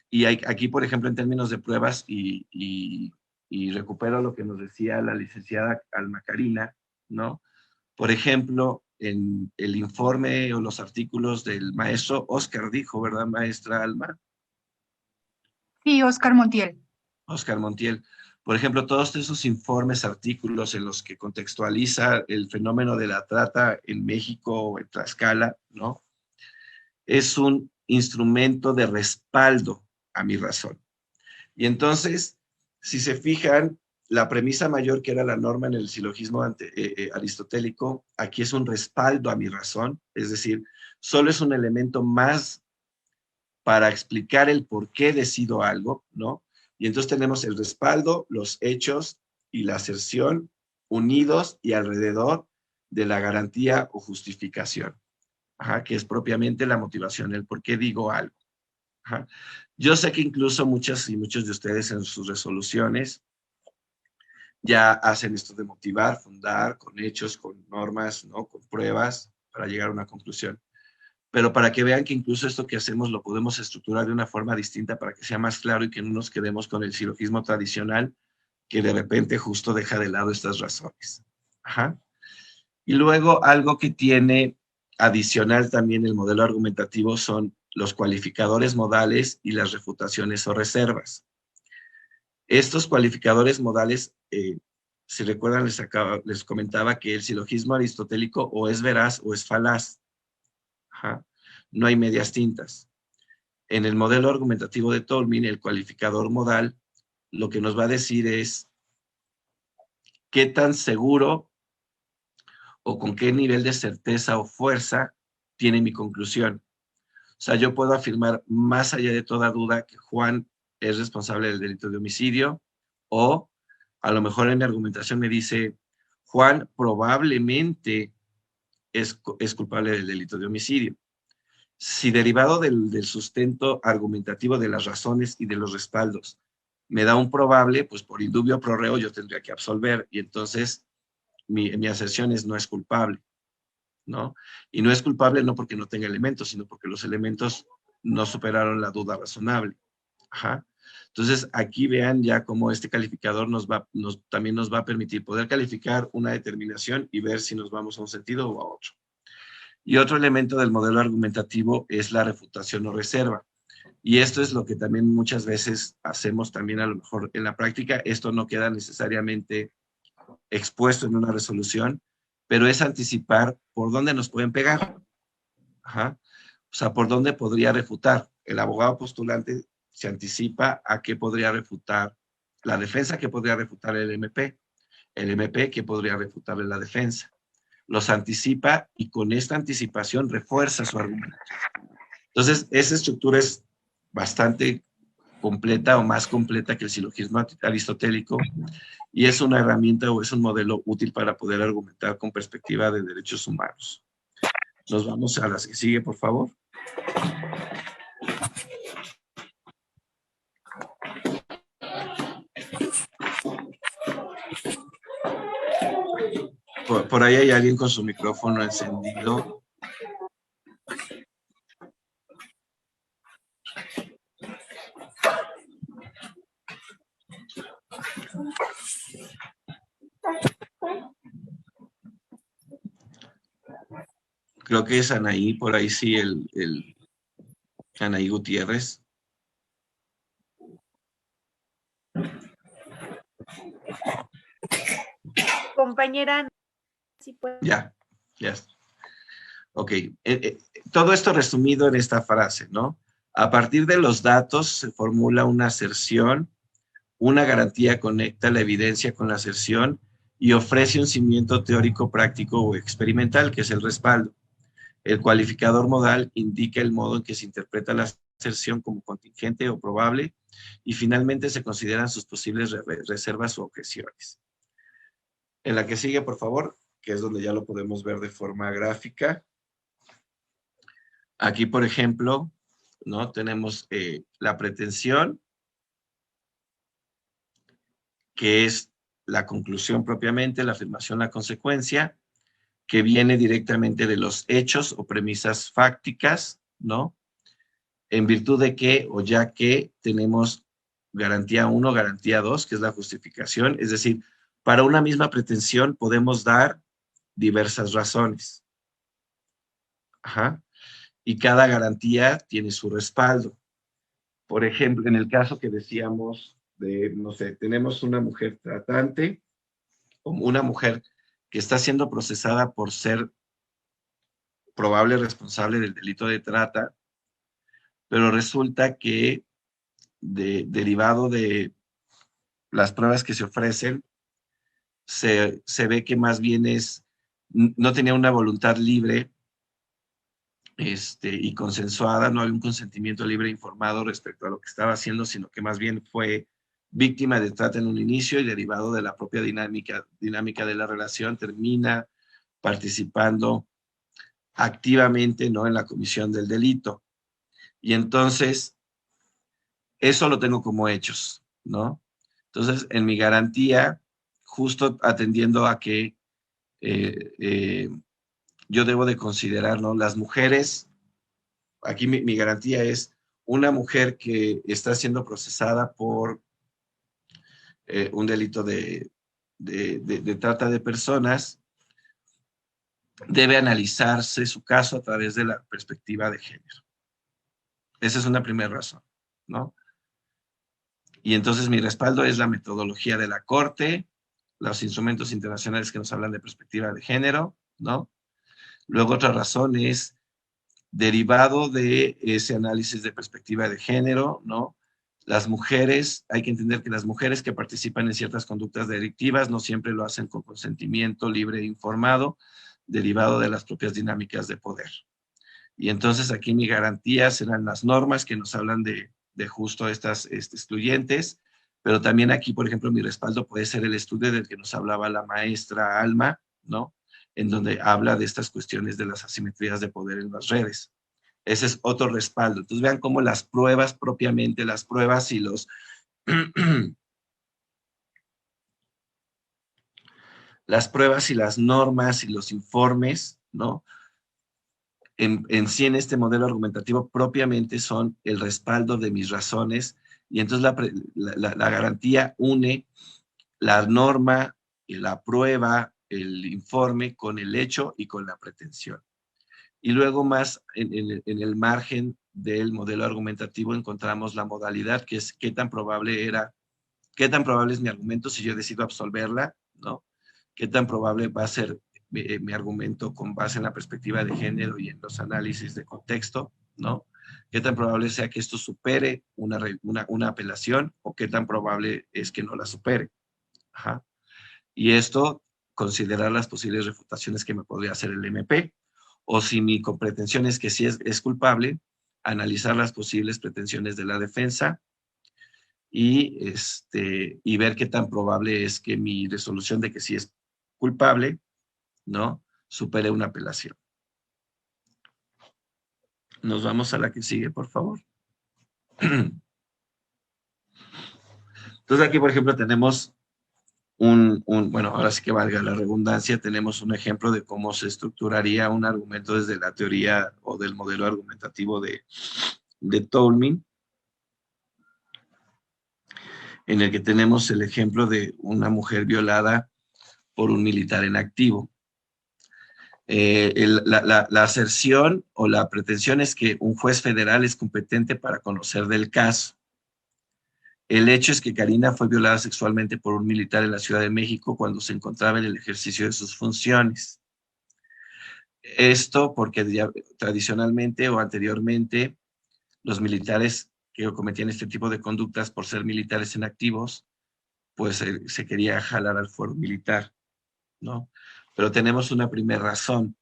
Y aquí, por ejemplo, en términos de pruebas, y recupero lo que nos decía la licenciada Alma Karina, ¿no? Por ejemplo, en el informe o los artículos del maestro Oscar dijo, ¿verdad, maestra Alma? Sí, Oscar Montiel. Oscar Montiel. Por ejemplo, todos esos informes, artículos en los que contextualiza el fenómeno de la trata en México o en Tlaxcala, ¿no? Es un instrumento de respaldo a mi razón. Y entonces, si se fijan, la premisa mayor que era la norma en el silogismo aristotélico, aquí es un respaldo a mi razón, es decir, solo es un elemento más para explicar el por qué decido algo, ¿no? Y entonces tenemos el respaldo, los hechos y la aserción unidos y alrededor de la garantía o justificación, ajá, que es propiamente la motivación, el por qué digo algo. Ajá. Yo sé que incluso muchas y muchos de ustedes en sus resoluciones ya hacen esto de motivar, fundar, con hechos, con normas, ¿no? Con pruebas, para llegar a una conclusión. Pero para que vean que incluso esto que hacemos lo podemos estructurar de una forma distinta para que sea más claro y que no nos quedemos con el silogismo tradicional que de repente justo deja de lado estas razones. Ajá. Y luego algo que tiene adicional también el modelo argumentativo son los cualificadores modales y las refutaciones o reservas. Estos cualificadores modales, si recuerdan, les comentaba que el silogismo aristotélico o es veraz o es falaz. Ajá. No hay medias tintas. En el modelo argumentativo de Tolmin, el cualificador modal, lo que nos va a decir es qué tan seguro o con qué nivel de certeza o fuerza tiene mi conclusión. O sea, yo puedo afirmar más allá de toda duda que Juan es responsable del delito de homicidio, o a lo mejor en mi argumentación me dice, Juan probablemente es culpable del delito de homicidio. Si derivado del sustento argumentativo de las razones y de los respaldos me da un probable, pues por indubio pro reo yo tendría que absolver, y entonces mi aserción es no es culpable, ¿no? Y no es culpable no porque no tenga elementos, sino porque los elementos no superaron la duda razonable. Ajá. Entonces, aquí vean ya cómo este calificador también nos va a permitir poder calificar una determinación y ver si nos vamos a un sentido o a otro. Y otro elemento del modelo argumentativo es la refutación o reserva. Y esto es lo que también muchas veces hacemos también a lo mejor en la práctica. Esto no queda necesariamente expuesto en una resolución, pero es anticipar por dónde nos pueden pegar. Ajá. O sea, por dónde podría refutar. El abogado postulante se anticipa a qué podría refutar la defensa, que podría refutar el MP que podría refutarle la defensa. Los anticipa y con esta anticipación refuerza su argumento. Entonces, esa estructura es bastante completa o más completa que el silogismo aristotélico y es una herramienta o es un modelo útil para poder argumentar con perspectiva de derechos humanos. Nos vamos a las que sigue, por favor. Por ahí hay alguien con su micrófono encendido. Creo que es Anaí, por ahí sí, Anaí Gutiérrez. Compañera, ¿sí puede? Ya. Ok. Todo esto resumido en esta frase, ¿no? A partir de los datos se formula una aserción, una garantía conecta la evidencia con la aserción y ofrece un cimiento teórico, práctico o experimental, que es el respaldo. El cualificador modal indica el modo en que se interpreta la aserción como contingente o probable y finalmente se consideran sus posibles reservas o objeciones. En la que sigue, por favor, que es donde ya lo podemos ver de forma gráfica. Aquí, por ejemplo, ¿no? Tenemos la pretensión, que es la conclusión propiamente, la afirmación, la consecuencia, que viene directamente de los hechos o premisas fácticas, ¿no? En virtud de que, o ya que tenemos garantía 1, garantía 2, que es la justificación, es decir, para una misma pretensión podemos dar diversas razones. Ajá. Y cada garantía tiene su respaldo. Por ejemplo, en el caso que decíamos de, no sé, tenemos una mujer tratante, o una mujer que está siendo procesada por ser probable responsable del delito de trata, pero resulta que derivado de las pruebas que se ofrecen, se ve que más bien no tenía una voluntad libre y consensuada, no había un consentimiento libre e informado respecto a lo que estaba haciendo, sino que más bien fue víctima de trata en un inicio y derivado de la propia dinámica de la relación, termina participando activamente, ¿no?, en la comisión del delito. Y entonces, eso lo tengo como hechos, ¿no? Entonces, en mi garantía, justo atendiendo a que yo debo de considerar, ¿no?, las mujeres, aquí mi garantía es una mujer que está siendo procesada por un delito de trata de personas, debe analizarse su caso a través de la perspectiva de género. Esa es una primera razón, ¿no? Y entonces mi respaldo es la metodología de la Corte, los instrumentos internacionales que nos hablan de perspectiva de género, ¿no? Luego otra razón es derivado de ese análisis de perspectiva de género, ¿no? Las mujeres, hay que entender que las mujeres que participan en ciertas conductas delictivas no siempre lo hacen con consentimiento libre e informado, derivado de las propias dinámicas de poder. Y entonces aquí mi garantía serán las normas que nos hablan de justo estas excluyentes, pero también aquí, por ejemplo, mi respaldo puede ser el estudio del que nos hablaba la maestra Alma, ¿no?, en donde habla de estas cuestiones de las asimetrías de poder en las redes. Ese es otro respaldo. Entonces vean cómo las pruebas propiamente, las pruebas y los... las pruebas y las normas y los informes, ¿no?, en sí en este modelo argumentativo propiamente son el respaldo de mis razones y entonces la garantía une la norma, la prueba, el informe con el hecho y con la pretensión. Y luego más en el margen del modelo argumentativo encontramos la modalidad, que es qué tan probable es mi argumento si yo decido absolverla, ¿no? ¿Qué tan probable va a ser mi argumento con base en la perspectiva de género y en los análisis de contexto, ¿no? ¿Qué tan probable sea que esto supere una apelación o qué tan probable es que no la supere? Ajá. Y esto, considerar las posibles refutaciones que me podría hacer el MP, o si mi pretensión es que sí es culpable, analizar las posibles pretensiones de la defensa y ver qué tan probable es que mi resolución de que sí es culpable, ¿no?, supere una apelación. Nos vamos a la que sigue, por favor. Entonces aquí, por ejemplo, tenemos bueno, ahora sí que valga la redundancia, tenemos un ejemplo de cómo se estructuraría un argumento desde la teoría o del modelo argumentativo de Tolmin, en el que tenemos el ejemplo de una mujer violada por un militar en activo. La aserción o la pretensión es que un juez federal es competente para conocer del caso. El hecho es que Karina fue violada sexualmente por un militar en la Ciudad de México cuando se encontraba en el ejercicio de sus funciones. Esto porque tradicionalmente o anteriormente los militares que cometían este tipo de conductas por ser militares en activos, pues se quería jalar al fuero militar, ¿no? Pero tenemos una primera razón.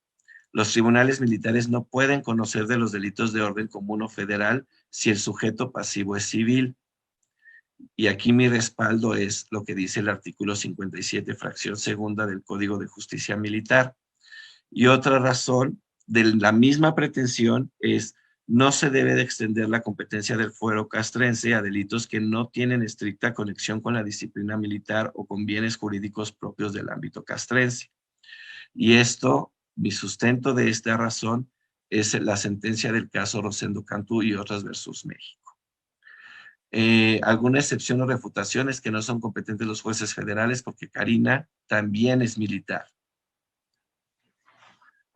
Los tribunales militares no pueden conocer de los delitos de orden común o federal si el sujeto pasivo es civil. Y aquí mi respaldo es lo que dice el artículo 57, fracción segunda del Código de Justicia Militar. Y otra razón de la misma pretensión es: no se debe de extender la competencia del fuero castrense a delitos que no tienen estricta conexión con la disciplina militar o con bienes jurídicos propios del ámbito castrense. Y esto, mi sustento de esta razón, es la sentencia del caso Rosendo Cantú y otras versus México. Alguna excepción o refutación es que no son competentes los jueces federales porque Karina también es militar,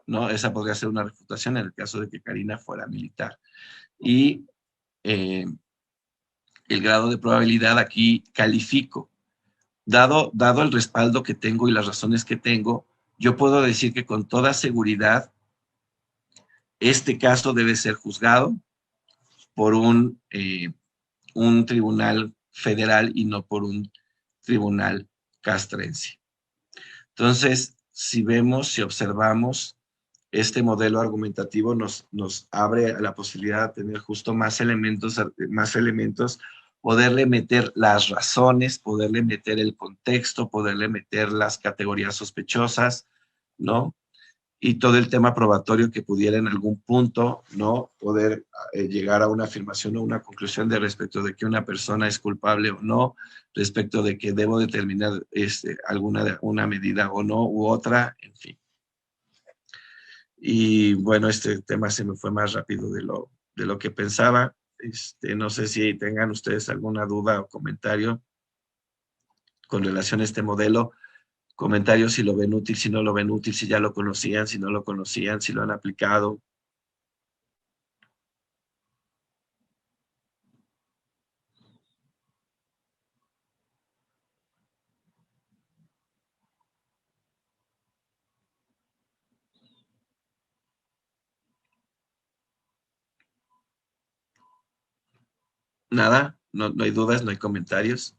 ¿no? Esa podría ser una refutación en el caso de que Karina fuera militar. Y el grado de probabilidad aquí califico. Dado el respaldo que tengo y las razones que tengo, yo puedo decir que con toda seguridad este caso debe ser juzgado por un tribunal federal y no por un tribunal castrense. Entonces, si observamos, este modelo argumentativo nos abre la posibilidad de tener justo más elementos, poderle meter las razones, poderle meter el contexto, poderle meter las categorías sospechosas, ¿no? Y todo el tema probatorio que pudiera en algún punto, ¿no?, poder llegar a una afirmación o una conclusión de respecto de que una persona es culpable o no, respecto de que debo determinar una medida o no, u otra, en fin. Y bueno, este tema se me fue más rápido de lo que pensaba. No sé si tengan ustedes alguna duda o comentario con relación a este modelo. Comentarios si lo ven útil, si no lo ven útil, si ya lo conocían, si no lo conocían, si lo han aplicado. Nada, no hay dudas, no hay comentarios.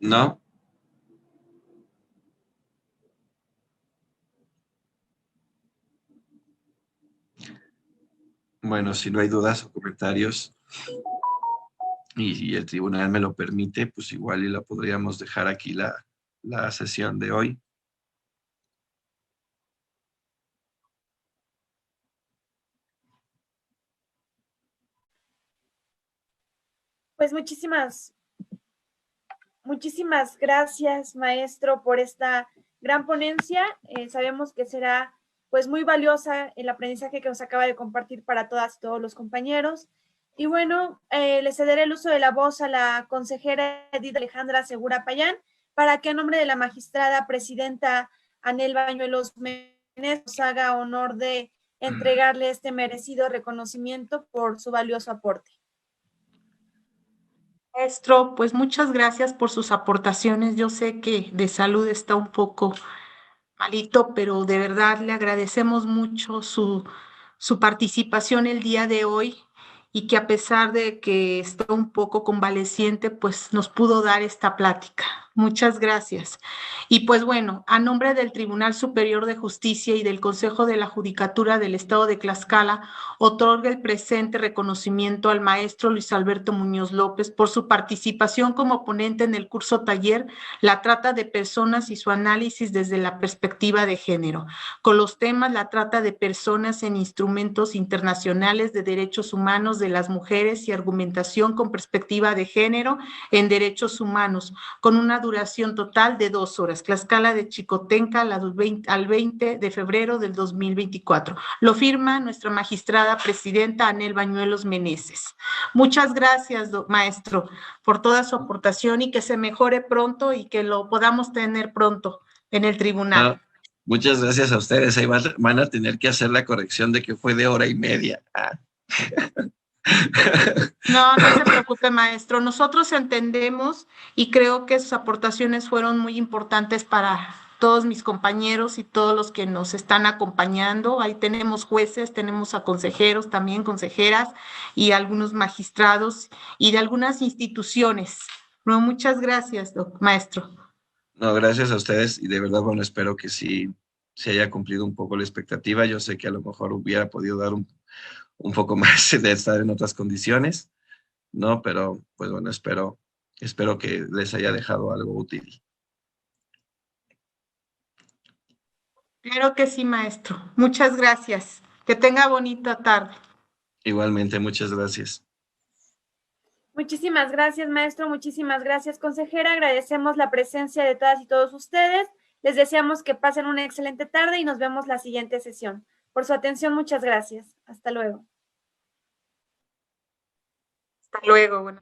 ¿No? Bueno, si no hay dudas o comentarios y el tribunal me lo permite, pues igual y la podríamos dejar aquí la sesión de hoy. Pues muchísimas gracias, maestro, por esta gran ponencia. Sabemos que será pues muy valiosa el aprendizaje que nos acaba de compartir para todas y todos los compañeros. Y bueno, le cederé el uso de la voz a la consejera Edith Alejandra Segura Payán para que a nombre de la magistrada presidenta Anel Bañuelos Meneses nos haga honor de entregarle este merecido reconocimiento por su valioso aporte. Maestro, pues muchas gracias por sus aportaciones. Yo sé que de salud está un poco malito, pero de verdad le agradecemos mucho su participación el día de hoy y que a pesar de que está un poco convaleciente, pues nos pudo dar esta plática. Muchas gracias. Y pues bueno, a nombre del Tribunal Superior de Justicia y del Consejo de la Judicatura del Estado de Tlaxcala, otorga el presente reconocimiento al maestro Luis Alberto Muñoz López por su participación como ponente en el curso taller La trata de personas y su análisis desde la perspectiva de género, con los temas la trata de personas en instrumentos internacionales de derechos humanos de las mujeres y argumentación con perspectiva de género en derechos humanos, con una duración total de 2 horas. Tlaxcala de Chicotenca al 20 de febrero del 2024. Lo firma nuestra magistrada presidenta Anel Bañuelos Meneses. Muchas gracias, maestro, por toda su aportación y que se mejore pronto y que lo podamos tener pronto en el tribunal. Muchas gracias a ustedes. Ahí van a tener que hacer la corrección de que fue de 1:30. No, no se preocupe, maestro. Nosotros entendemos y creo que sus aportaciones fueron muy importantes para todos mis compañeros y todos los que nos están acompañando. Ahí tenemos jueces, tenemos a consejeros, también consejeras y algunos magistrados y de algunas instituciones. No, muchas gracias, maestro. No, gracias a ustedes y de verdad, bueno, espero que sí se haya cumplido un poco la expectativa. Yo sé que a lo mejor hubiera podido dar un poco más de estar en otras condiciones, ¿no? Pero, pues bueno, espero que les haya dejado algo útil. Claro que sí, maestro. Muchas gracias. Que tenga bonita tarde. Igualmente, muchas gracias. Muchísimas gracias, maestro. Muchísimas gracias, consejera. Agradecemos la presencia de todas y todos ustedes. Les deseamos que pasen una excelente tarde y nos vemos la siguiente sesión. Por su atención, muchas gracias. Hasta luego. Hasta luego. Bueno.